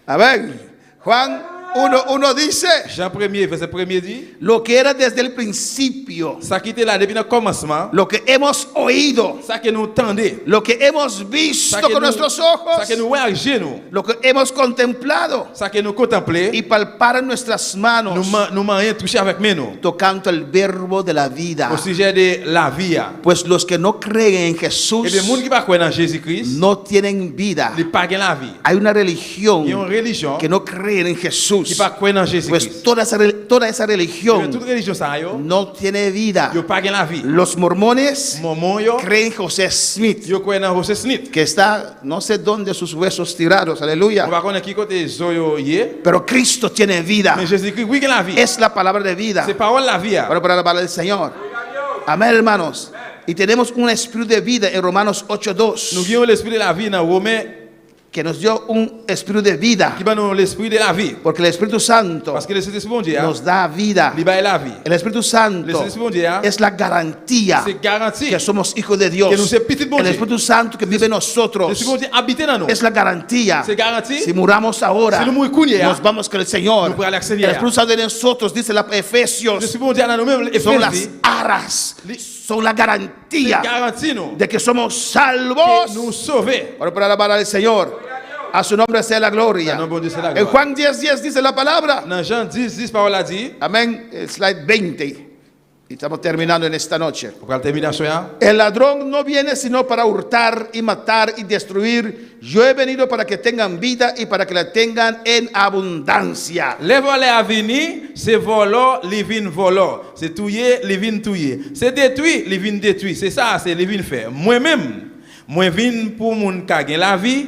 Amén. Juan 1:1 dice, Jean 1er, verset 1er dit, lo que era desde el principio, ça qui était là depuis le commencement, lo que hemos oído, ça que nous tendez, lo que hemos ça visto que con nuestros ojos, ça que nous voyons à genoux, lo que hemos contemplado ça que nous contemplons, y palpar en nuestras manos, nous m'en touché avec nous, tocando el verbo de la vida. au sujet de la vie. Pues los que no creen en Et bien, Jesús les gens qui ne croient pas en Jésus-Christ, no tienen vida. ils ne pas la vie. Hay una Il y a religión une religion que no creen en qui ne Jesús. pas en Jésus-Christ. Pues toda esa religión Toute religion, ça yo, no tiene vida. yo pas la vie. Los mormones Maman yo, creen en José Smith, yo crois en José Smith. que está no sé dónde sus huesos tirados, On aleluya. va connaître qui côté Zoyo yé, Pero Cristo tiene vida, mais Jésus-Christ, oui, qu'il a la vie. es la palabra de vida. C'est parole la vie. Bueno, para alabar al Señor. Amén, hermanos. Y tenemos un espíritu de vida en Romanos Nous 8:2, avons l'esprit de la vie dans Romains, que nos dio un espíritu de vida, qui va nous l'esprit de la vie. porque el Espíritu Santo Parce que le Saint-Esprit, bon Dieu, nos da vida. il va la vie. El Espíritu Le Santo Saint-Esprit, bon Dieu, es la garantía c'est garanti. que somos hijos de Dios. Que nous sommes petits de bon El Dieu. Espíritu Santo que vive en Le nosotros Saint-Esprit, bon Dieu, habite dans nous. es la garantía. C'est garanti. Si muramos ahora, Si nous mourons, nos vamos con el Señor. nous pourrons aller avec le El Seigneur. Espíritu Santo de nosotros, dice la Le Efesios, Saint-Esprit, bon Dieu, dans nous-mêmes, son las Éphésiens, aras, son la c'est garantía garanti nous. de que somos Que salvos. nous sauver. Ahora para alabar al Señor, a su nombre sea la gloria. A nombre de Dios sea la En gloria. Juan 10:10 dice la palabra. Dans Jean 10, parole a dit, Amén. Slide 20. Y estamos terminando en esta noche. on va terminer à soir. El ladrón no viene sino para hurtar y matar y destruir. Yo he venido para que tengan vida y para que la tengan en abundancia. Les voleurs à venir, c'est volant, les vins volant. C'est touiller, les vins touiller. C'est détruire, les vins détruire. C'est ça, c'est les vins faire. Moi-même, moi vins pour mon cas gagner la vie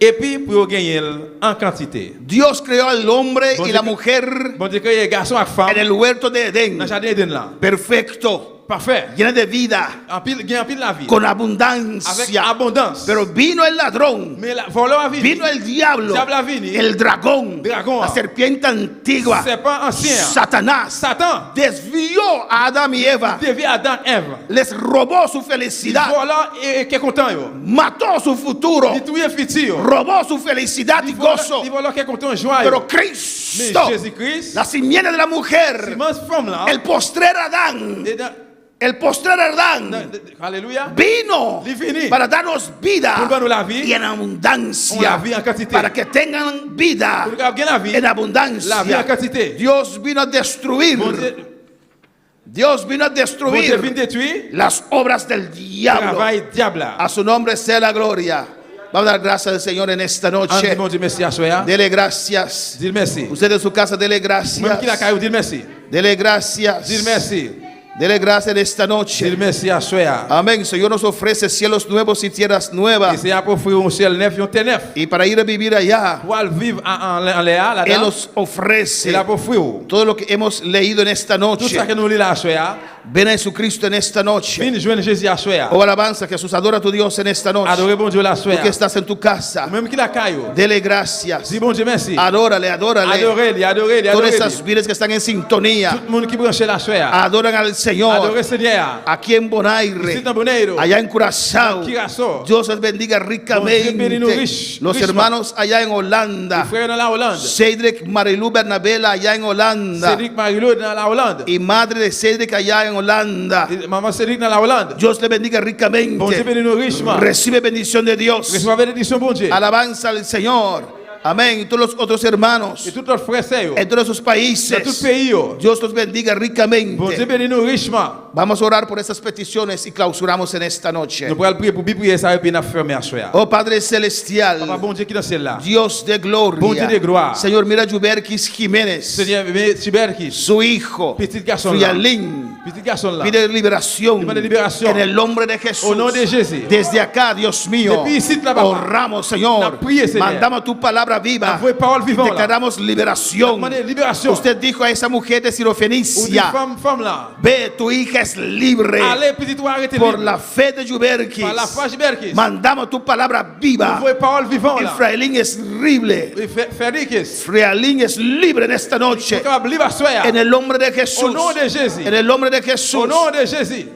et puis pour gagner en quantité. Dios creó al hombre Bon y Dieu la que- mujer Bon Dieu, que garçon et femme en el huerto de dans Edén. le jardin d'Éden là. Perfecto, Parfait. llena de vida, En pile, gagne en pile la vie. con Avec abundancia. abondance. Pero vino el ladrón, Mais la volant à venir. vino el diablo, Diablo ha venido. el dragón, Dragón. la serpiente antigua, Serpent ancien. Satanás, Satan. desvió a Adán y Eva, Devient Adam, Ève. les robó su Il felicidad, volant et qui est content yo. mató su futuro, Il touille futur. robó su felicidad y gozo. Il volant qui est content joie. Pero Mais Cristo, Jésus-Christ, la simiente de la mujer, immense femme là. el postrer Adán, Et dans- el postrer Adán Alléluia. vino Divini. para darnos vida Pour darnos la vie. y en On abundancia, la vie en quantité. para que tengan vida Pour gagner la vie. en La vie en abundancia. quantité. Dios vino a destruir, Bon Dieu, Dios vino a bon Dieu destruir vient détruire. las obras del diablo. Travail diable. A su nombre sea la gloria. Vamos a dar gracias al Señor en esta Dis noche. mon Dieu merci à soi. Dele gracias. Dis merci. Usted en su casa, dele Même qui la gracias. caillou, dis merci. Dele gracias. Dis merci. Dele gracias en esta Dis noche. merci à soi. Amén. El Señor nos ofrece cielos nuevos y tierras Et nuevas. c'est pour offrir un ciel neuf et un terre neuf. Y para ir a vivir allá, Pour aller vivre en l'air, Él là-dedans. nos ofrece Il a pour offrir. todo lo que hemos leído en esta Tout ça noche. que nous lisons à soi. Ven a Jesucristo en esta noche. Viens joindre Jésus à soi. Oh, alabanza, Jesús. Adora a tu Dios en esta noche. Adorez bon Dieu la Tú soir. que estás en tu casa, Même qui la caillou. dele gracias. Dis bon Dieu merci. Adórale, adórale. Adorez-le, adorez-le, Todas adorez-le. esas vidas que están en sintonía, Tout le monde qui branche la soir. adoran al Señor. Adorez Seigneur. Aquí en Bonaire, Ici dans Bonaire. allá en Curazao. Curaçao. Dios les bendiga ricamente. bénisse-nous riche- Los richement. hermanos allá en Holanda. Frère dans la Hollande. Cedric Marilú Bernabela allá en Holanda. Cédric Marilou dans la Hollande. Y madre de Cedric allá en Holanda. Et maman Cédric dans la Hollande. Dios le bendiga ricamente. Bon Dieu bénisse-nous richement. Recibe bendición de Dios. Reçois bénédiction bon Dieu. Alabanza al Señor. Amén. Y todos los otros hermanos Et tout notre frère c'est yo. en todos esos Dans tout países. pays yo. Dios los bendiga Bon Dieu ricamente. bénit nous richement. Vamos a orar por estas peticiones y clausuramos en esta noche. Nous pourrons prier pour bien prier ça et puis nous fermer à soir. Oh Padre Papa Celestial, bon Dieu qui dans ciel là. Dios de Bon Dieu gloria. de gloire. Señor, mira a Juberkis Jiménez, Seigneur, Tiberkis, su hijo, petit garçon là. Frialín. Petit garçon là. Pide liberación Demande liberación. en el nombre de Jesús. Au nom de Jésus. Desde acá, Dios mío, Depuis ici, là-bas. oramos, Señor. Na prié, Seigneur. Mandamos tu palabra viva. Envoie parole vivante là. Declaramos liberación. Demande libération. Usted dijo a esa mujer de Ou dit Sirofenicia, femme là. ve, tu hija es libre. Allez petit toi arrêtez Por libre. la fe de Juberkis, Par la foi Tiberkis. mandamos tu palabra viva. Envoie parole vivante là. Efraín es libre. Ferdikis. Frialín es libre en esta noche. Capable libre à soir. En el nombre de Au Jesús. nom de Jésus. En el nombre de Au Jesús. nom de Jésus.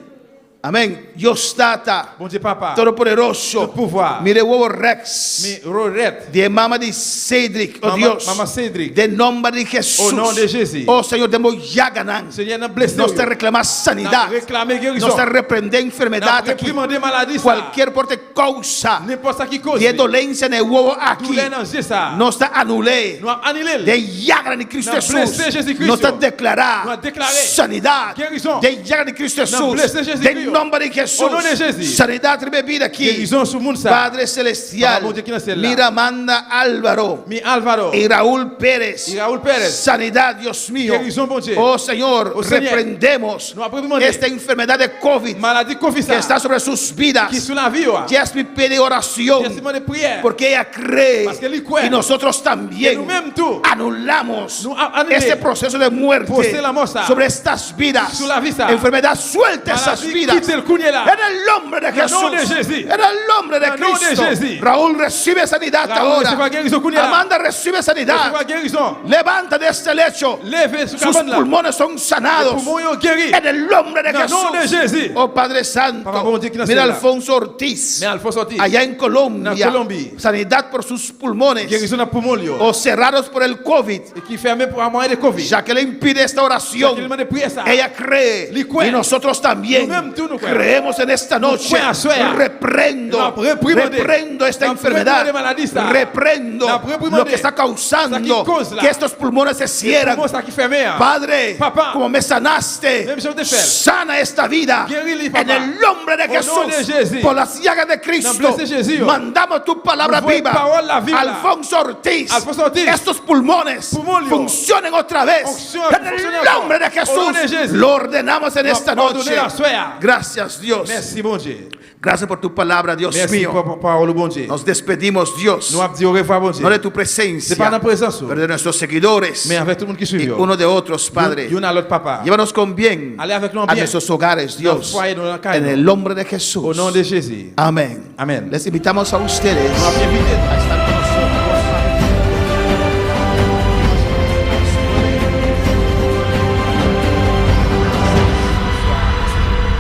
Amén. Dios Tata, Bon Dieu papa. Todopoderoso. Tout pouvoir. Mire huevo Rex. Mi Roret. De mama de Cedric. Oh Mama- Dios. Mama Cedric. De nombre de Jesús. Au nom de Jésus. Oh Señor, demos Yaganan. Seigneur n'a blessé. Nos te reclama sanidad. Réclamer guérison. Nos te reprende N'a enfermedad aquí. réprimandé maladie ça. Cualquier porte causa N'importe ça qui cause. de dolencia en el huevo aquí. Douleur dans Jésus ça. Nos te anulé. Nous avons annulé. De llaga de Cristo Nos Jesús. blessé Jésus-Christ. Nos te Nous declarar avons déclaré sanidad. guérison. De llaga de Cristo Jesús. blessé Jésus-Christ. De nombre de Jesús. Au nom de Jésus. Sanidad bebida aquí. Guérison sur monde ça. Padre Celestial. Papa, bon Dieu qui dans le ciel là. Mira, manda Álvaro. Mi Álvaro. Y Raúl Pérez. Y Raúl Pérez. Sanidad, Dios mío. Guérison, bon Dieu. Oh Señor, Oh, Señor. reprendemos Nous avons demandé. esta enfermedad de COVID Maladie Covid que ça. está sobre sus vidas. Qui sur la vie. Jess me pide J'ai oración demandé prière. porque ella cree Parce que él cree. y nosotros Que también nous-mêmes tout. anulamos Nous annulé. este proceso de muerte Procès la mort, ça. sobre estas vidas. Sur la vie, ça. Enfermedad suelta esas Maladie vidas. quitte le cuñé là. En el nombre de En el nombre de Jesús. Jésus. En el nombre de En el nombre de Cristo. Jésus. Raúl recibe sanidad Raúl recibe ahora. guérison cuñé là. Amanda recibe sanidad. Recibe guérison. Levanta de este lecho. Lève sur Sus cabane là. pulmones son sanados. Les poumons sont guéris. En el nombre de En el nombre de Jesús. Jésus. Oh Padre Santo. Papa, bon Dieu qui dans Mira le ciel là. Alfonso Ortiz. Mais Alphonse Ortiz. Allá en Colombia. En Colombia. Sanidad por sus pulmones. Guérison dans poumon lui. O cerrados por el COVID. Et qui fermé pour un moyen de Covid. Jacqueline pide esta oración. Jacqueline demande prière ça. Ella cree. Li cree. Y nosotros también Nous-mêmes, tú no crees. creemos en esta noche. crees, suea. Reprendo. La reprimande. Reprendo esta La enfermedad. reprimande maladie, ça. Reprendo La reprimande. lo que está causando Ça qui cause, là. que estos pulmones se cierran. Poumon ça qui fermé. Padre, Papa. como me sanaste, Même chose de faire. sana esta vida Guéris-les, en papa. el nombre de Au nom de Jesús. Jésus. Por las llagas de Cristo, Dans le blessé Jésus. mandamos tu palabra Envoie viva. parole la vie, là. Alfonso Ortiz, Alfonso Ortiz. estos pulmones Poumon, funcionen otra vez Fonctionne, en el fonctionne nombre de encore. Au nom de Jesús. Jésus. Lo ordenamos en esta Nous noche. ordonnons la soir. Gracias, Dios. Merci mon Dieu. Gracias por tu palabra, Dios Merci mío. pour parole bon Dieu. Nos despedimos, Dios, Nous avons dit au revoir bon Dieu. no de tu C'est presencia, pas dans présence. pero de nuestros seguidores Mais avec tout le monde qui suit. y uno de otros, Padre. Y una l'autre papa. Llévanos con bien Allez avec nous a bien. nuestros hogares, Dios, foyer, dans la calle. en el nombre de Au Jesús. nom de Jésus. Amén. Amén. Les invitamos a ustedes Nous avons invité. a estar con nosotros.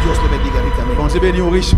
Dios le bendiga ricamente. Bon Dieu béni au riche.